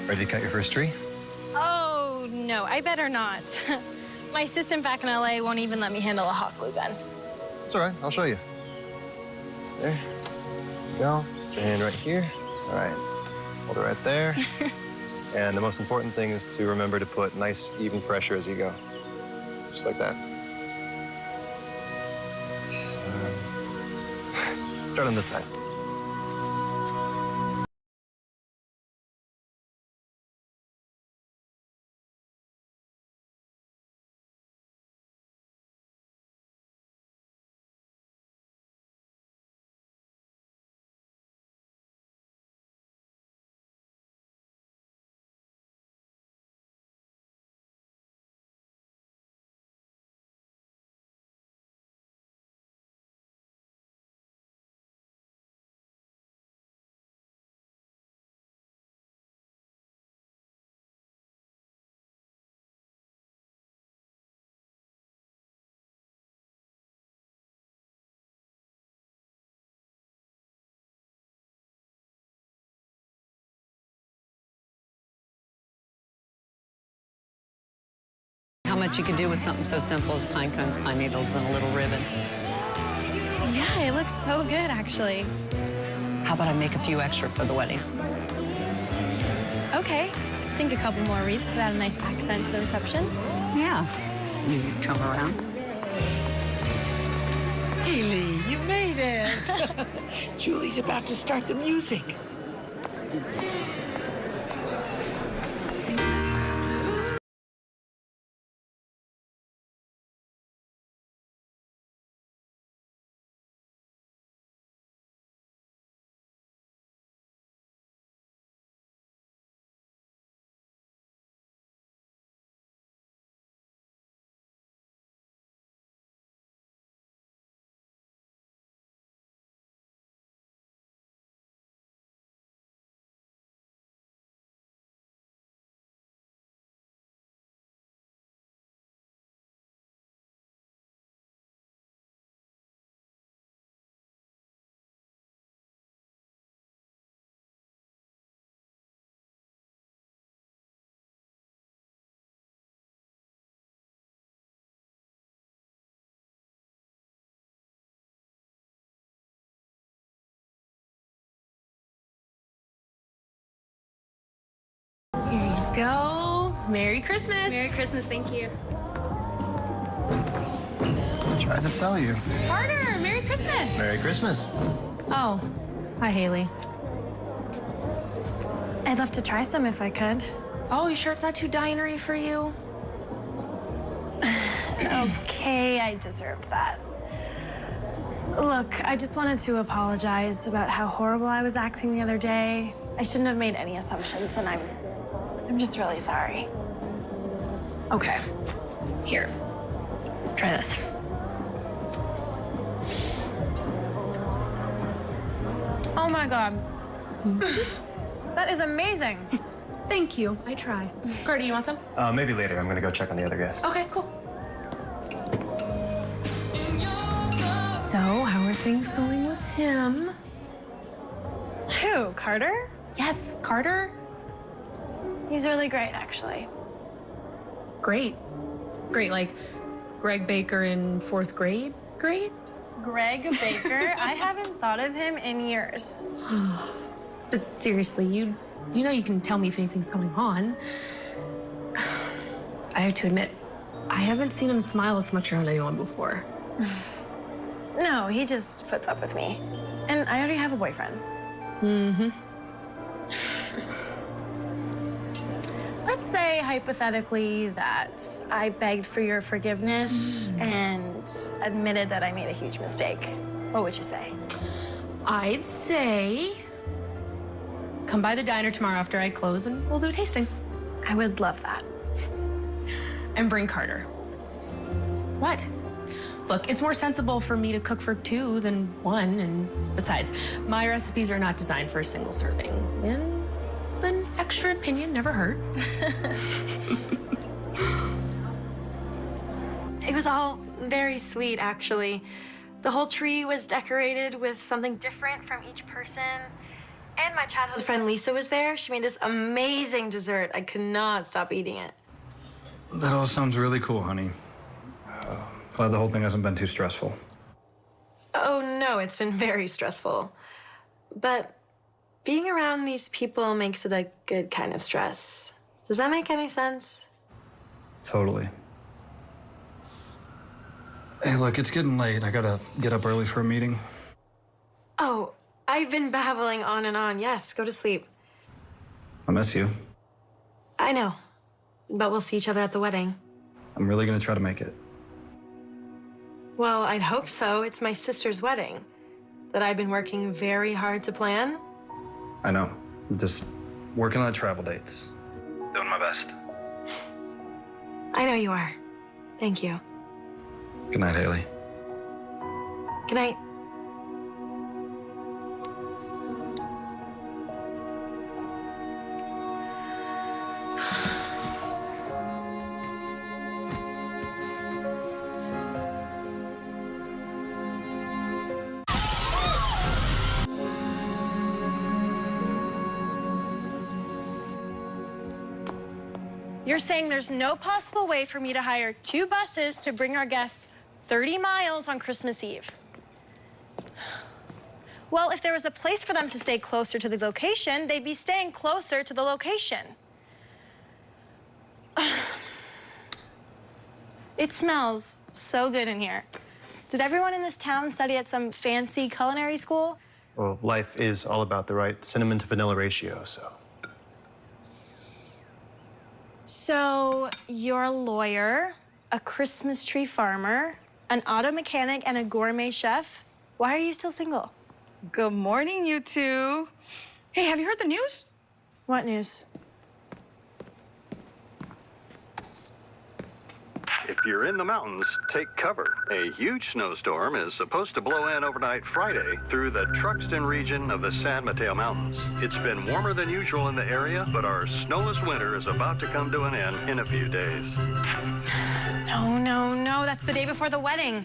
Ready to cut your first tree? Oh, no, I better not. My assistant back in LA won't even let me handle a hot glue gun. It's all right, I'll show you. There you go. Put your hand right here. All right, hold it right there. And the most important thing is to remember to put nice, even pressure as you go. Just like that. Start on this side. How much you could do with something so simple as pine cones, pine needles, and a little ribbon. Yeah, it looks so good, actually. How about I make a few extra for the wedding? Okay. I think a couple more wreaths could add a nice accent to the reception. Yeah. You could come around. Haley, you made it. Julie's about to start the music. Here you go. Merry Christmas. Merry Christmas, thank you. Tried to tell you. Carter, Merry Christmas. Merry Christmas. Oh, hi, Haley. I'd love to try some if I could. Oh, you sure it's not too dinery for you? Okay, I deserved that. Look, I just wanted to apologize about how horrible I was acting the other day. I shouldn't have made any assumptions, and I'm just really sorry. Okay. Here. Try this. Oh my God. That is amazing. Thank you. I try. Carter, you want some? Maybe later. I'm gonna go check on the other guests. Okay, cool. So, how are things going with him? Who, Carter? Yes, Carter. He's really great, actually. Great. Great, like Greg Baker in 4th grade? Great? Greg Baker? I haven't thought of him in years. But seriously, you know you can tell me if anything's going on. I have to admit, I haven't seen him smile as much around anyone before. No, he just puts up with me. And I already have a boyfriend. Mm-hmm. Let's say hypothetically that I begged for your forgiveness and admitted that I made a huge mistake. What would you say? I'd say come by the diner tomorrow after I close and we'll do a tasting. I would love that. And bring Carter. What? Look, it's more sensible for me to cook for 2 than 1, and besides, my recipes are not designed for a single serving. And an extra opinion never hurt. It was all very sweet, actually. The whole tree was decorated with something different from each person. And my childhood friend Lisa was there. She made this amazing dessert. I could not stop eating it. That all sounds really cool, honey. Glad the whole thing hasn't been too stressful. Oh, no, it's been very stressful. But being around these people makes it a good kind of stress. Does that make any sense? Totally. Hey, look, it's getting late. I gotta get up early for a meeting. Oh, I've been babbling on and on. Yes, go to sleep. I miss you. I know, but we'll see each other at the wedding. I'm really gonna try to make it. Well, I'd hope so. It's my sister's wedding that I've been working very hard to plan. I know. I'm just working on the travel dates. Doing my best. I know you are. Thank you. Good night, Haley. Good night. You're saying there's no possible way for me to hire 2 buses to bring our guests 30 miles on Christmas Eve? Well, if there was a place for them to stay closer to the location, they'd be staying closer to the location. It smells so good in here. Did everyone in this town study at some fancy culinary school? Well, life is all about the right cinnamon to vanilla ratio, so. So you're a lawyer, a Christmas tree farmer, an auto mechanic, and a gourmet chef. Why are you still single? Good morning, you two. Hey, have you heard the news? What news? If you're in the mountains, take cover. A huge snowstorm is supposed to blow in overnight Friday through the Truxton region of the San Mateo Mountains. It's been warmer than usual in the area, but our snowless winter is about to come to an end in a few days. No, that's the day before the wedding.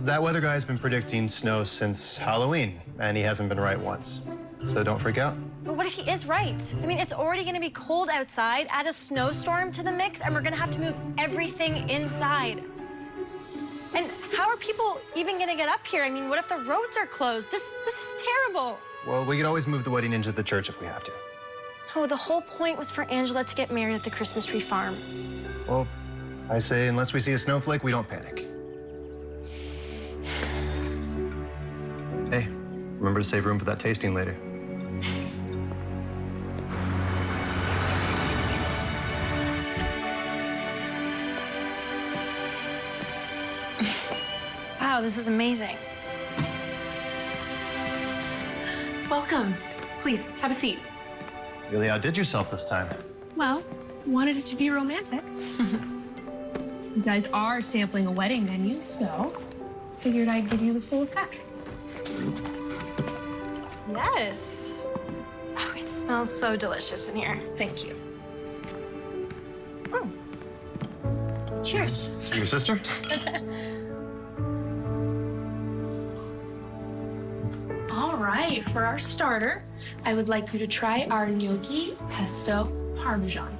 That weather guy's been predicting snow since Halloween, and he hasn't been right once. So don't freak out. But what if he is right? I mean, it's already gonna be cold outside, add a snowstorm to the mix, and we're gonna have to move everything inside. And how are people even gonna get up here? I mean, what if the roads are closed? This is terrible. Well, we could always move the wedding into the church if we have to. Oh, the whole point was for Angela to get married at the Christmas tree farm. Well, I say unless we see a snowflake, we don't panic. Hey, remember to save room for that tasting later. Wow, this is amazing. Welcome. Please, have a seat. Really outdid yourself this time. Well, wanted it to be romantic. You guys are sampling a wedding venue, so figured I'd give you the full effect. Yes. Oh, it smells so delicious in here. Thank you. Cheers. Your sister? All right, for our starter, I would like you to try our gnocchi pesto parmesan.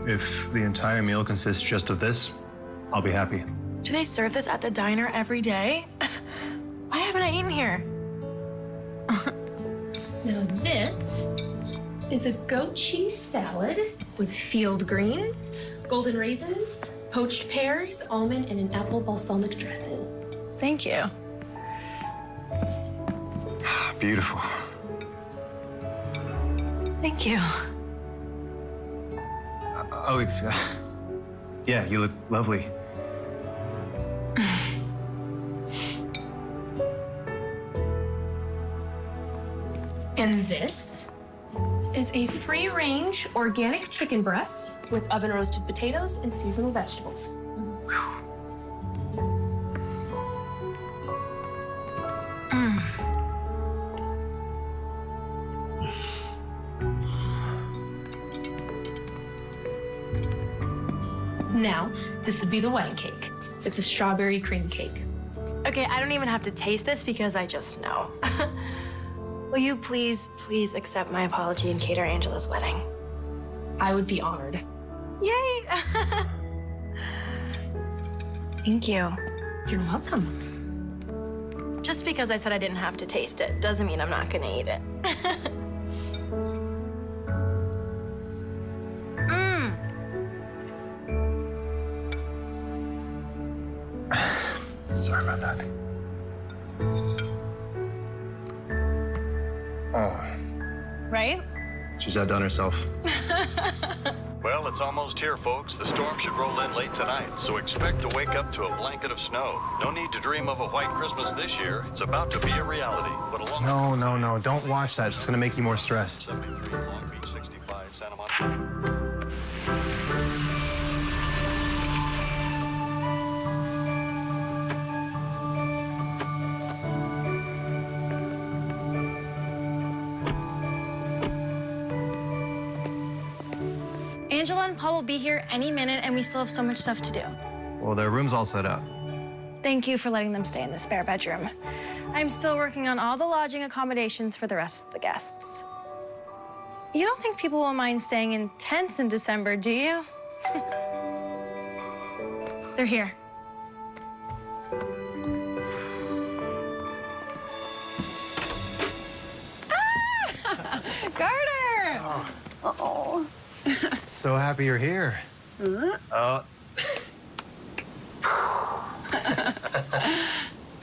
If the entire meal consists just of this, I'll be happy. Do they serve this at the diner every day? Why haven't I eaten here? Now this is a goat cheese salad with field greens, golden raisins, Poached pears, almond, and an apple balsamic dressing. Thank you. Beautiful. Thank you. Yeah, you look lovely. And this is a free-range organic chicken breast with oven-roasted potatoes and seasonal vegetables. Now, this would be the wedding cake. It's a strawberry cream cake. Okay, I don't even have to taste this because I just know. Will you please accept my apology and cater Angela's wedding? I would be honored. Yay! Thank you. You're welcome. Just because I said I didn't have to taste it doesn't mean I'm not gonna eat it. Sorry about that. Oh, Right? she's outdone herself. Well, it's almost here, folks. The storm should roll in late tonight, so expect to wake up to a blanket of snow. No need to dream of a white Christmas this year. It's about to be a reality. But along No. Don't watch that. It's just gonna make you more stressed. 73 Long Beach, 65 Santa Monica. Angela and Paul will be here any minute, and we still have so much stuff to do. Well, their room's all set up. Thank you for letting them stay in the spare bedroom. I'm still working on all the lodging accommodations for the rest of the guests. You don't think people will mind staying in tents in December, do you? They're here. Carter! Uh-oh. So happy you're here. Oh.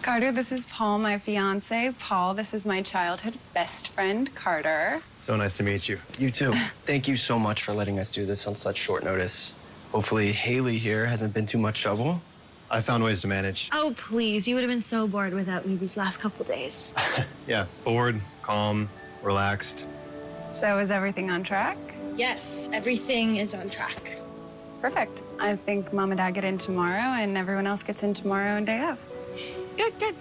Carter, this is Paul, my fiance. Paul, this is my childhood best friend, Carter. So nice to meet you. You too. Thank you so much for letting us do this on such short notice. Hopefully Haley here hasn't been too much trouble. I found ways to manage. Oh, please. You would have been so bored without me these last couple days. Yeah, bored, calm, relaxed. So is everything on track? Yes, everything is on track. Perfect. I think Mom and Dad get in tomorrow and everyone else gets in tomorrow and day off. Good.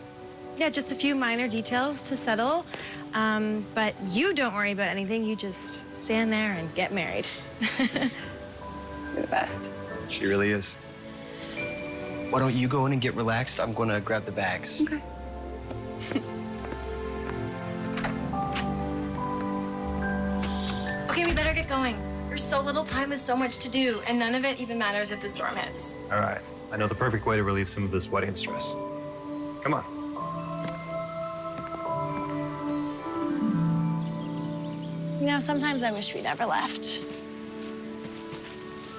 Yeah, just a few minor details to settle. But you don't worry about anything. You just stand there and get married. You're the best. She really is. Why don't you go in and get relaxed? I'm gonna grab the bags. Okay. Okay, we better get going. There's so little time with so much to do, and none of it even matters if the storm hits. All right. I know the perfect way to relieve some of this wedding stress. Come on. You know, sometimes I wish we never left.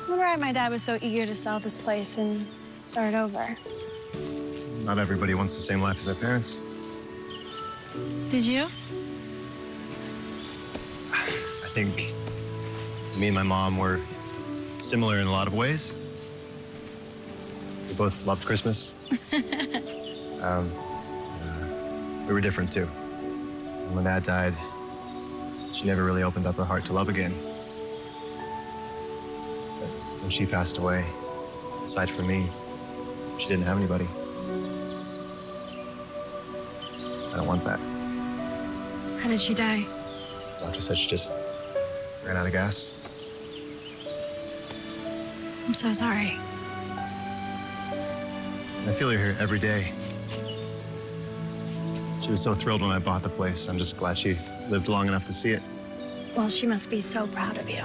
Remember why my dad was so eager to sell this place and start over? Not everybody wants the same life as their parents. Did you? I think me and my mom were similar in a lot of ways. We both loved Christmas. We were different too. And when Dad died, she never really opened up her heart to love again. But when she passed away, aside from me, she didn't have anybody. I don't want that. How did she die? Doctor said she just ran out of gas. I'm so sorry. I feel her here every day. She was so thrilled when I bought the place. I'm just glad she lived long enough to see it. Well, she must be so proud of you.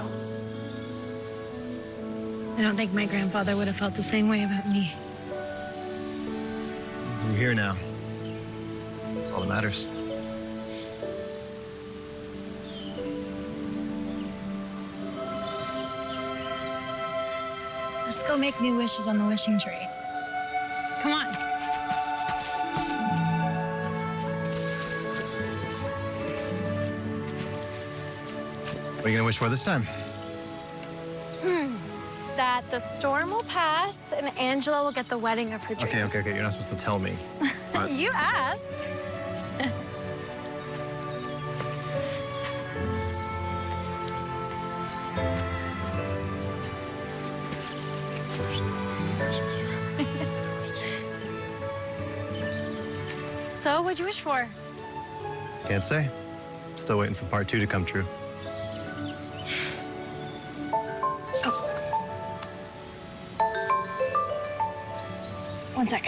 I don't think my grandfather would have felt the same way about me. You're here now. That's all that matters. Let's go make new wishes on the wishing tree. Come on. What are you gonna wish for this time? That the storm will pass and Angela will get the wedding of her dreams. Okay. You're not supposed to tell me. You asked. So, what'd you wish for? Can't say. Still waiting for part 2 to come true. One sec.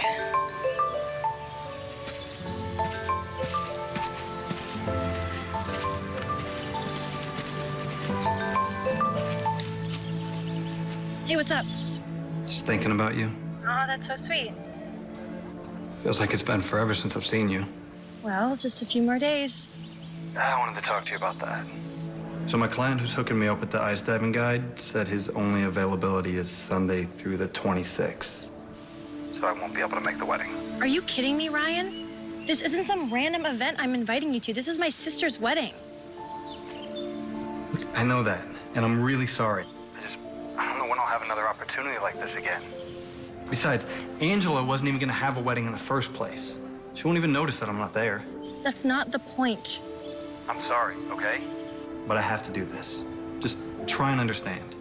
Hey, what's up? Just thinking about you. Oh, that's so sweet. Feels like it's been forever since I've seen you. Well, just a few more days. I wanted to talk to you about that. So my client who's hooking me up with the ice diving guide said his only availability is Sunday through the 26th. So I won't be able to make the wedding. Are you kidding me, Ryan? This isn't some random event I'm inviting you to. This is my sister's wedding. I know that, and I'm really sorry. I don't know when I'll have another opportunity like this again. Besides, Angela wasn't even gonna have a wedding in the first place. She won't even notice that I'm not there. That's not the point. I'm sorry, okay? But I have to do this. Just try and understand.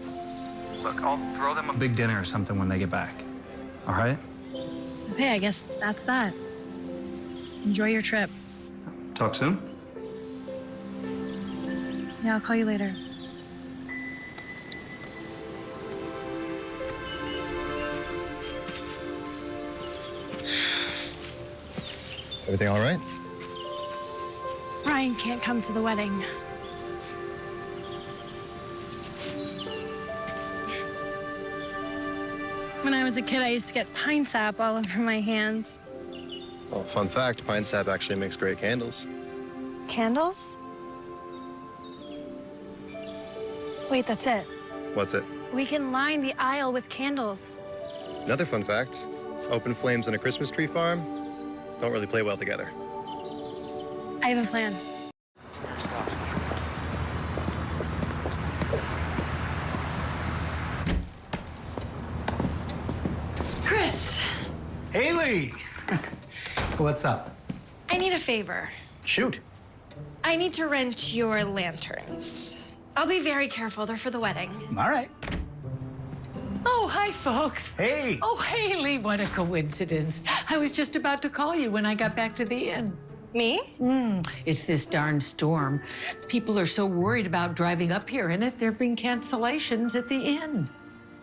Look, I'll throw them a big dinner or something when they get back. All right? Okay, I guess that's that. Enjoy your trip. Talk soon? Yeah, I'll call you later. Everything all right? Ryan can't come to the wedding. When I was a kid, I used to get pine sap all over my hands. Well, fun fact, pine sap actually makes great candles. Candles? Wait, that's it. What's it? We can line the aisle with candles. Another fun fact, open flames in a Christmas tree farm don't really play well together. I have a plan. Chris, Haley! What's up? I need a favor. Shoot. I need to rent your lanterns. I'll be very careful. They're for the wedding. All right. Oh, hi, folks. Hey. Oh, Haley, what a coincidence. I was just about to call you when I got back to the inn. Me? It's this darn storm. People are so worried about driving up here in it, there have been cancellations at the inn.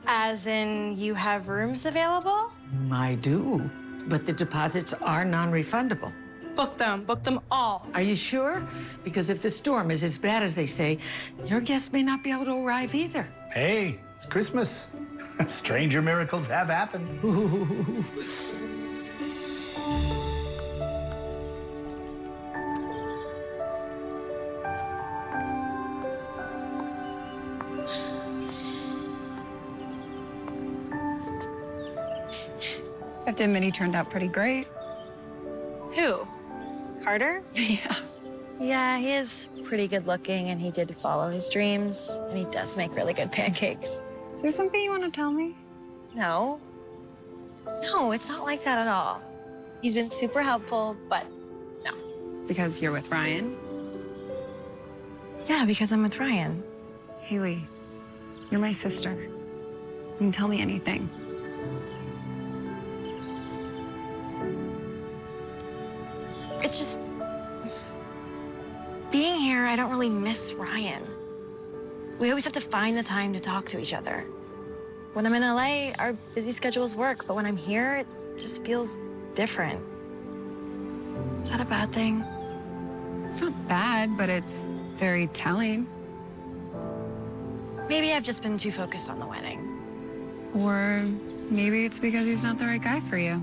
As in, you have rooms available? I do, but the deposits are non-refundable. Book them all. Are you sure? Because if the storm is as bad as they say, your guests may not be able to arrive either. Hey, it's Christmas. Stranger miracles have happened. I have to admit, he turned out pretty great. Who? Carter? Yeah. Yeah, he is pretty good looking and he did follow his dreams and he does make really good pancakes. Is there something you want to tell me? No. No, it's not like that at all. He's been super helpful, but no. Because you're with Ryan? Yeah, because I'm with Ryan. Haley, you're my sister. You can tell me anything. It's just, being here, I don't really miss Ryan. We always have to find the time to talk to each other. When I'm in LA, our busy schedules work, but when I'm here, it just feels different. Is that a bad thing? It's not bad, but it's very telling. Maybe I've just been too focused on the wedding. Or maybe it's because he's not the right guy for you.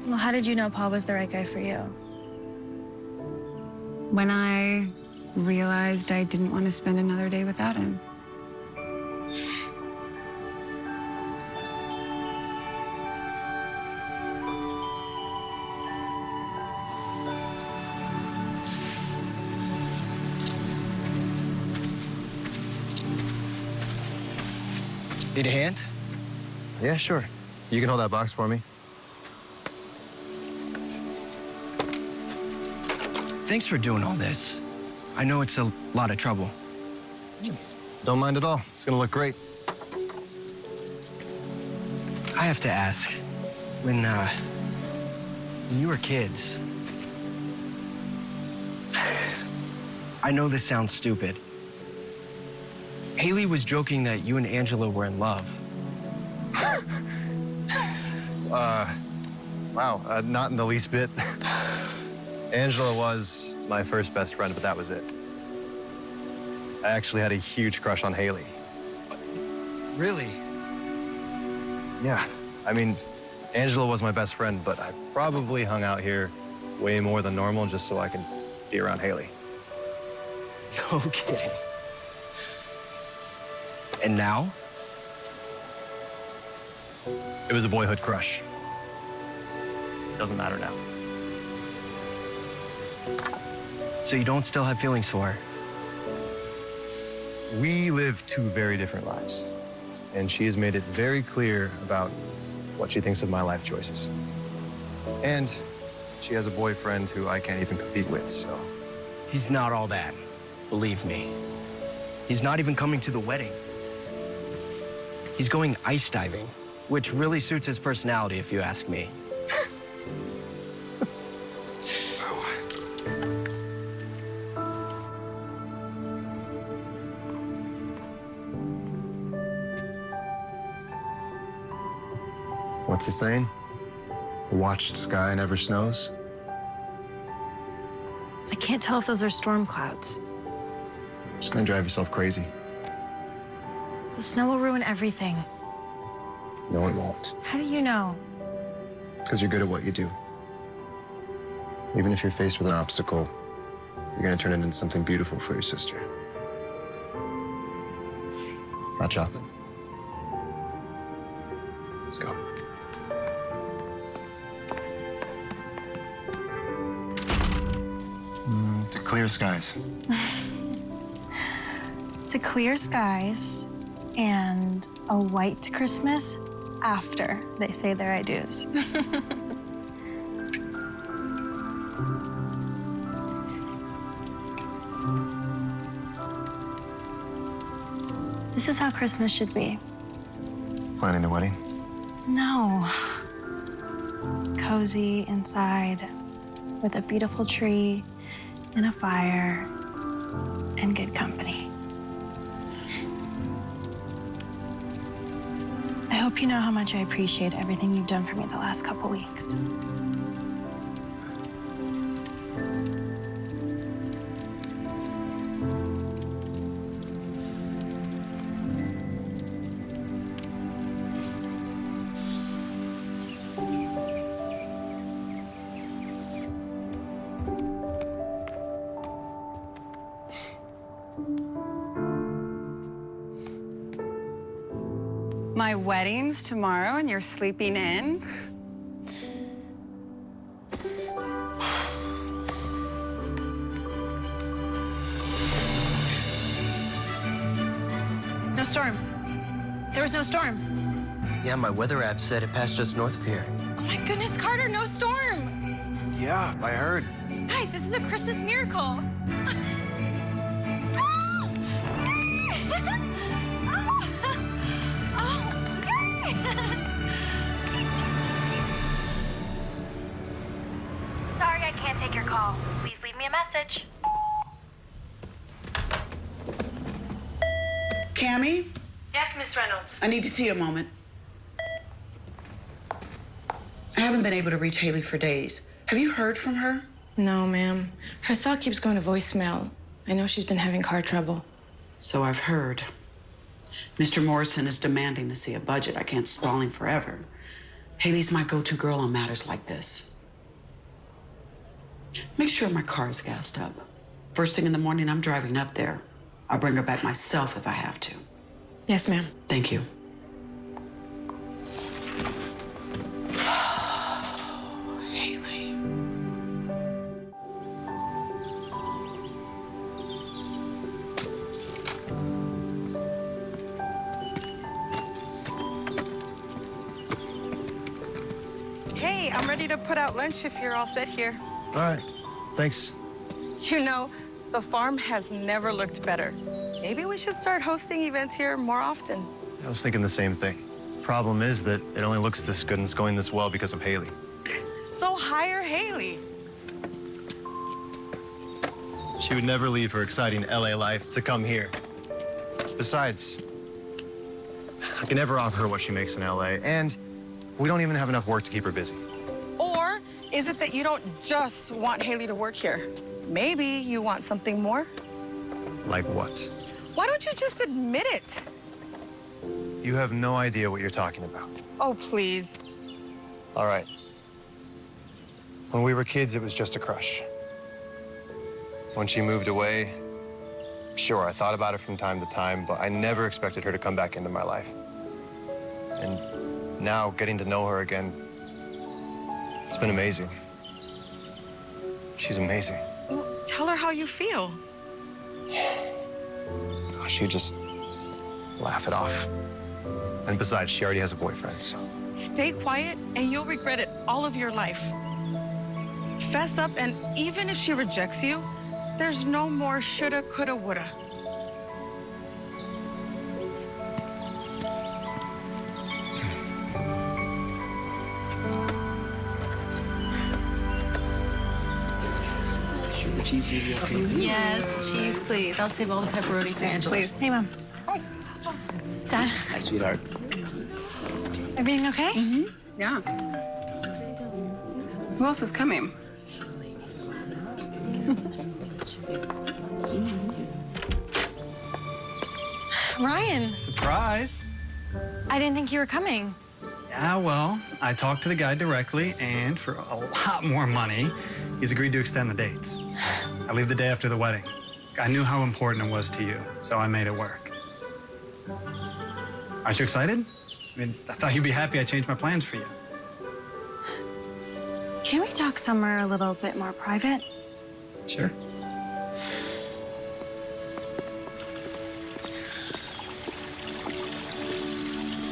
Well, how did you know Paul was the right guy for you? When I realized I didn't want to spend another day without him. Need a hand? Yeah, sure. You can hold that box for me. Thanks for doing all this. I know it's a lot of trouble. Don't mind at all. It's gonna look great. I have to ask, when you were kids, I know this sounds stupid. Haley was joking that you and Angela were in love. Wow, not in the least bit. Angela was my first best friend, but that was it. I actually had a huge crush on Haley. Really? Yeah, I mean, Angela was my best friend, but I probably hung out here way more than normal just so I can be around Haley. No kidding. And now? It was a boyhood crush. Doesn't matter now. So you don't still have feelings for her? We live two very different lives, and she has made it very clear about what she thinks of my life choices. And she has a boyfriend who I can't even compete with, so. He's not all that, believe me. He's not even coming to the wedding. He's going ice diving, which really suits his personality, if you ask me. What's the saying? A watched sky never snows. I can't tell if those are storm clouds. It's gonna drive yourself crazy. The snow will ruin everything. No, it won't. How do you know? Because you're good at what you do. Even if you're faced with an obstacle, you're gonna turn it into something beautiful for your sister. Hot chocolate. Let's go. To clear skies. To clear skies and a white Christmas after they say their I do's. This is how Christmas should be. Planning a wedding? No. Cozy inside with a beautiful tree and a fire and good company. I hope you know how much I appreciate everything you've done for me the last couple weeks. My wedding's tomorrow and you're sleeping in? No storm. There was no storm. Yeah, my weather app said it passed just north of here. Oh my goodness, Carter, no storm. Yeah, I heard. Guys, this is a Christmas miracle. Sorry, I can't take your call. Please leave me a message. Cammy, Yes, Miss Reynolds. I need to see you a moment. I haven't been able to reach Haley for days. Have you heard from her? No, ma'am. Her cell keeps going to voicemail. I know she's been having car trouble. So I've heard. Mr. Morrison is demanding to see a budget. I can't stall him forever. Haley's my go-to girl on matters like this. Make sure my car is gassed up. First thing in the morning, I'm driving up there. I'll bring her back myself if I have to. Yes, ma'am. Thank you. Haley. Hey, I'm ready to put out lunch if you're all set here. All right, thanks. You know, the farm has never looked better. Maybe we should start hosting events here more often. I was thinking the same thing. Problem is that it only looks this good and it's going this well because of Haley. So hire Haley. She would never leave her exciting LA life to come here. Besides, I can never offer her what she makes in LA, and we don't even have enough work to keep her busy. Or is it that you don't just want Haley to work here? Maybe you want something more? Like what? Why don't you just admit it? You have no idea what you're talking about. Oh, please. All right. When we were kids, it was just a crush. When she moved away, sure, I thought about it from time to time, but I never expected her to come back into my life. And now, getting to know her again, it's been amazing. She's amazing. Well, tell her how you feel. Oh, she'd just laugh it off. And besides, she already has a boyfriend, so. Stay quiet, and you'll regret it all of your life. Fess up, and even if she rejects you, there's no more shoulda, coulda, woulda. Yes, cheese, please. I'll save all the pepperoni for Angela. Please. Hey, Mom. Dad, Hi, sweetheart. everything okay? Yeah. Who else is coming? Ryan, Surprise. I didn't think you were coming. Yeah, well, I talked to the guy directly, and for a lot more money, he's agreed to extend the dates. I leave the day after the wedding. I knew how important it was to you, so I made it work. Aren't you excited? I mean, I thought you'd be happy I changed my plans for you. Can we talk somewhere a little bit more private? Sure.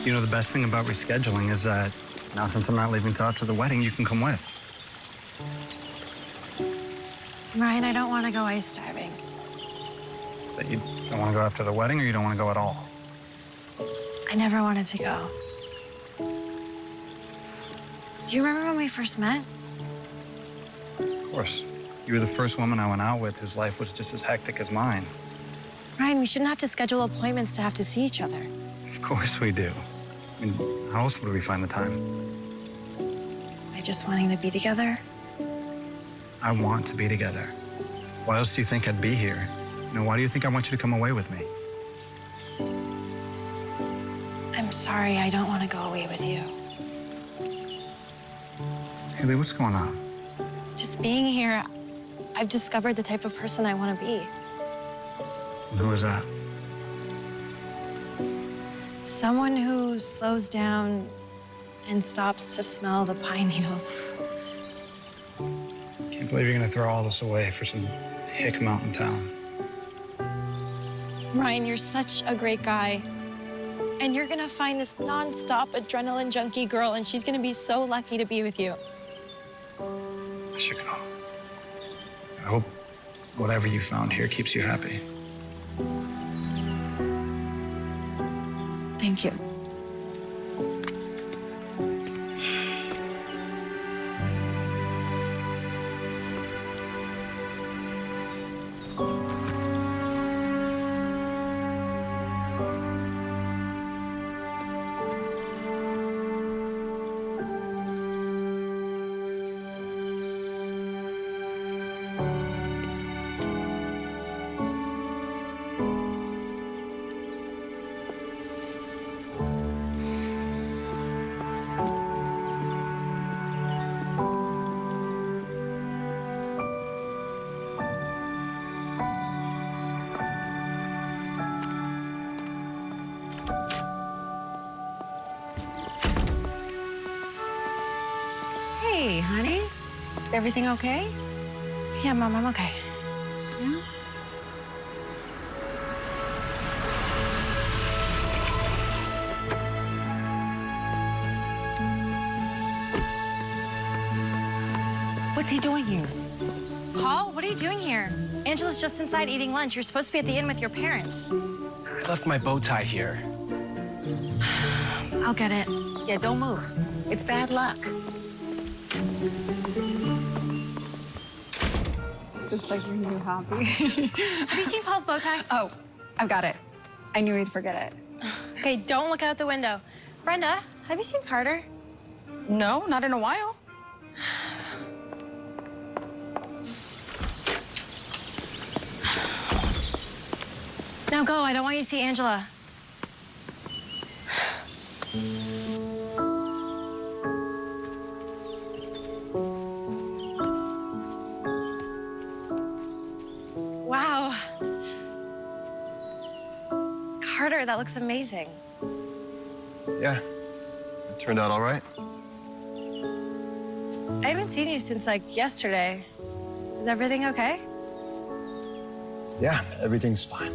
You know, the best thing about rescheduling is that now, since I'm not leaving till after the wedding, you can come with. Ryan, I don't want to go ice diving. But you don't want to go after the wedding, or you don't want to go at all? I never wanted to go. Do you remember when we first met? Of course. You were the first woman I went out with whose life was just as hectic as mine. Ryan, we shouldn't have to schedule appointments to have to see each other. Of course we do. I mean, how else would we find the time? By just wanting to be together? I want to be together. Why else do you think I'd be here? You know, why do you think I want you to come away with me? I'm sorry, I don't want to go away with you. Haley, what's going on? Just being here, I've discovered the type of person I want to be. And who is that? Someone who slows down and stops to smell the pine needles. Can't believe you're gonna throw all this away for some hick mountain town. Ryan, you're such a great guy. And you're gonna find this nonstop adrenaline junkie girl, and she's gonna be so lucky to be with you. I should go. I hope whatever you found here keeps you happy. Thank you. Hey, honey. Is everything okay? Yeah, Mom, I'm okay. Yeah? What's he doing here? Paul, what are you doing here? Angela's just inside eating lunch. You're supposed to be at the inn with your parents. I left my bow tie here. I'll get it. Yeah, don't move. It's bad luck. This is like your new hobby. Have you seen Paul's bow tie? Oh, I've got it. I knew he'd forget it. Okay, don't look out the window. Brenda, have you seen Carter? No, not in a while. Now go, I don't want you to see Angela. Wow. Carter, that looks amazing. Yeah, it turned out all right. I haven't seen you since, like, yesterday. Is everything okay? Yeah, everything's fine.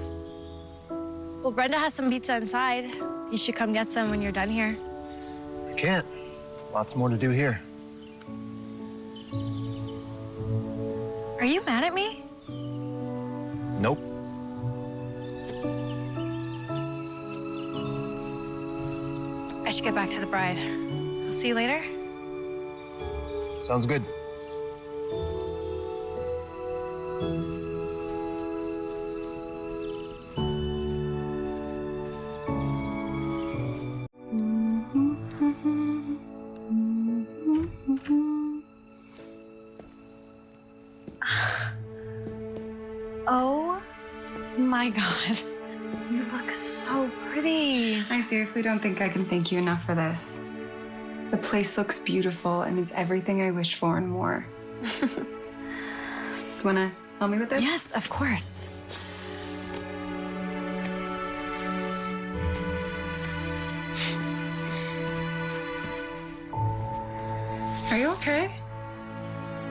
Well, Brenda has some pizza inside. You should come get some when you're done here. I can't. Lots more to do here. Are you mad at me? Nope. I should get back to the bride. I'll see you later. Sounds good. Oh my God. You look so pretty. I seriously don't think I can thank you enough for this. The place looks beautiful and it's everything I wished for and more. You wanna help me with this? Yes, of course. Are you okay?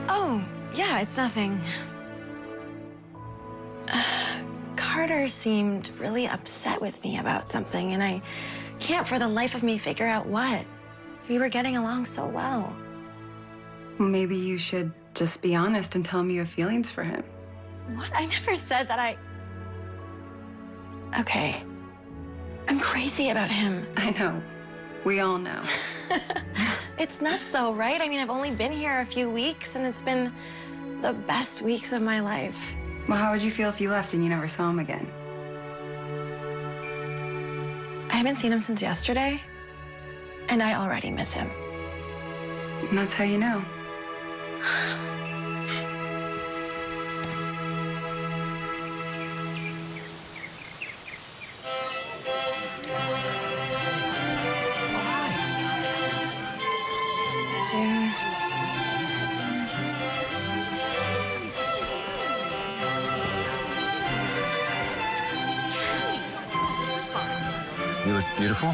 Oh, yeah, it's nothing. Carter seemed really upset with me about something, and I can't for the life of me figure out what. We were getting along so well. Well, maybe you should just be honest and tell him you have feelings for him. What? I never said that I... Okay. I'm crazy about him. I know. We all know. It's nuts though, right? I mean, I've only been here a few weeks and it's been the best weeks of my life. Well, how would you feel if you left and you never saw him again? I haven't seen him since yesterday, and I already miss him. And that's how you know. You look beautiful.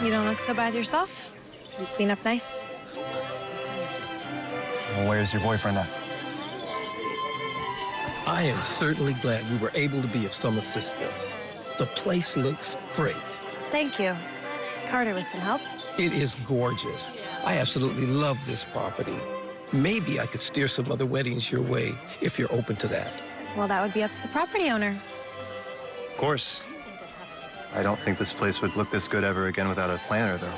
You don't look so bad yourself. You clean up nice. Well, where's your boyfriend at? I am certainly glad we were able to be of some assistance. The place looks great. Thank you. Carter with some help. It is gorgeous. I absolutely love this property. Maybe I could steer some other weddings your way if you're open to that. Well, that would be up to the property owner. Of course. I don't think this place would look this good ever again without a planner, though.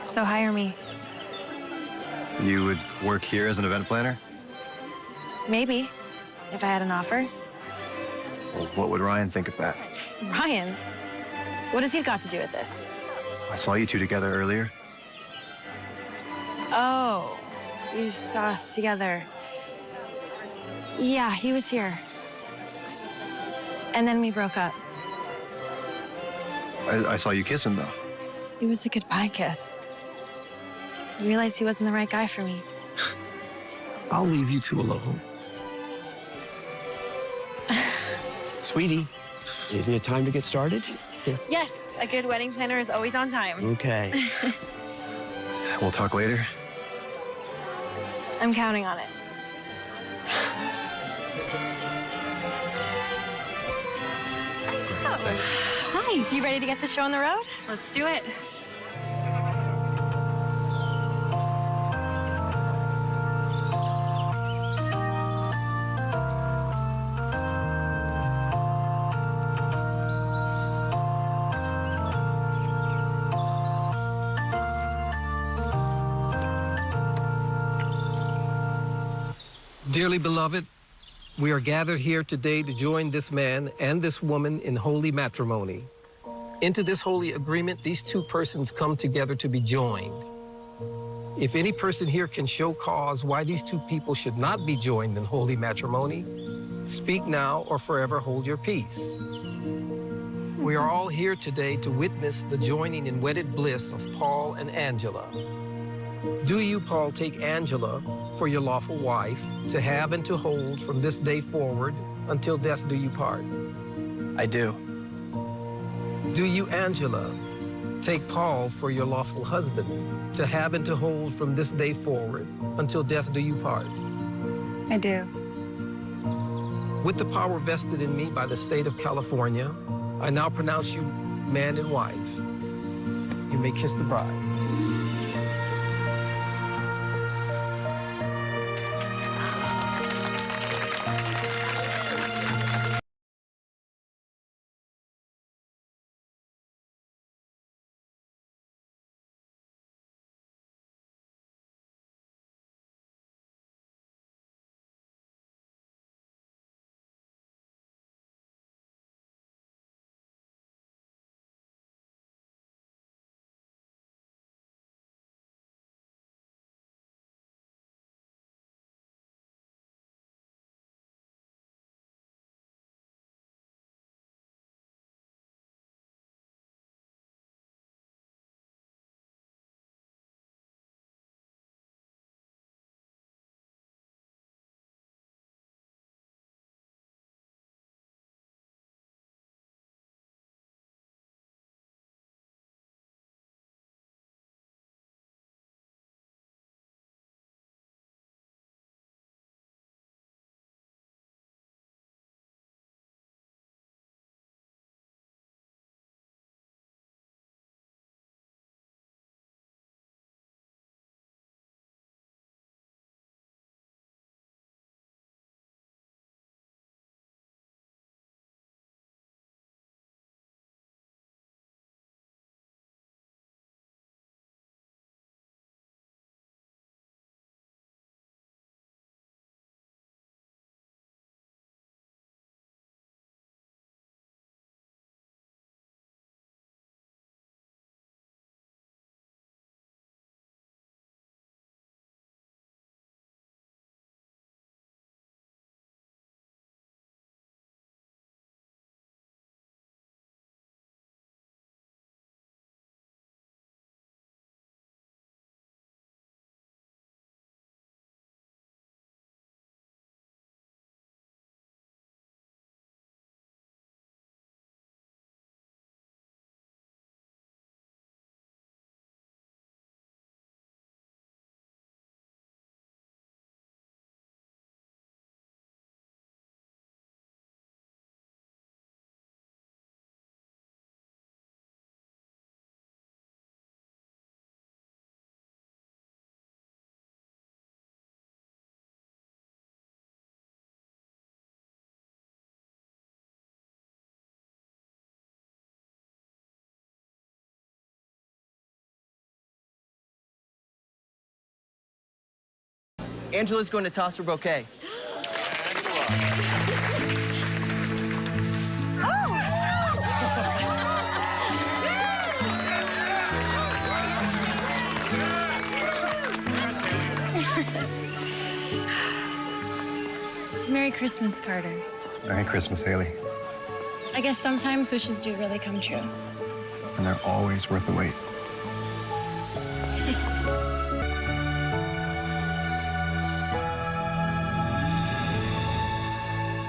So hire me. You would work here as an event planner? Maybe, if I had an offer. Well, what would Ryan think of that? Ryan, what has he got to do with this? I saw you two together earlier. Oh, you saw us together. Yeah, he was here. And then we broke up. I saw you kiss him, though. It was a goodbye kiss. I realized he wasn't the right guy for me. I'll leave you two alone. Sweetie, isn't it time to get started? Yes, a good wedding planner is always on time. Okay. We'll talk later. I'm counting on it. Hi. You ready to get the show on the road? Let's do it. Dearly beloved, we are gathered here today to join this man and this woman in holy matrimony. Into this holy agreement, these two persons come together to be joined. If any person here can show cause why these two people should not be joined in holy matrimony, speak now or forever hold your peace. We are all here today to witness the joining in wedded bliss of Paul and Angela. Do you, Paul, take Angela for your lawful wife, to have and to hold from this day forward until death do you part? I do. Do you, Angela, take Paul for your lawful husband, to have and to hold from this day forward until death do you part? I do. With the power vested in me by the state of California, I now pronounce you man and wife. You may kiss the bride. Angela's going to toss her bouquet. Merry Christmas, Carter. Merry Christmas, Haley. I guess sometimes wishes do really come true. And they're always worth the wait.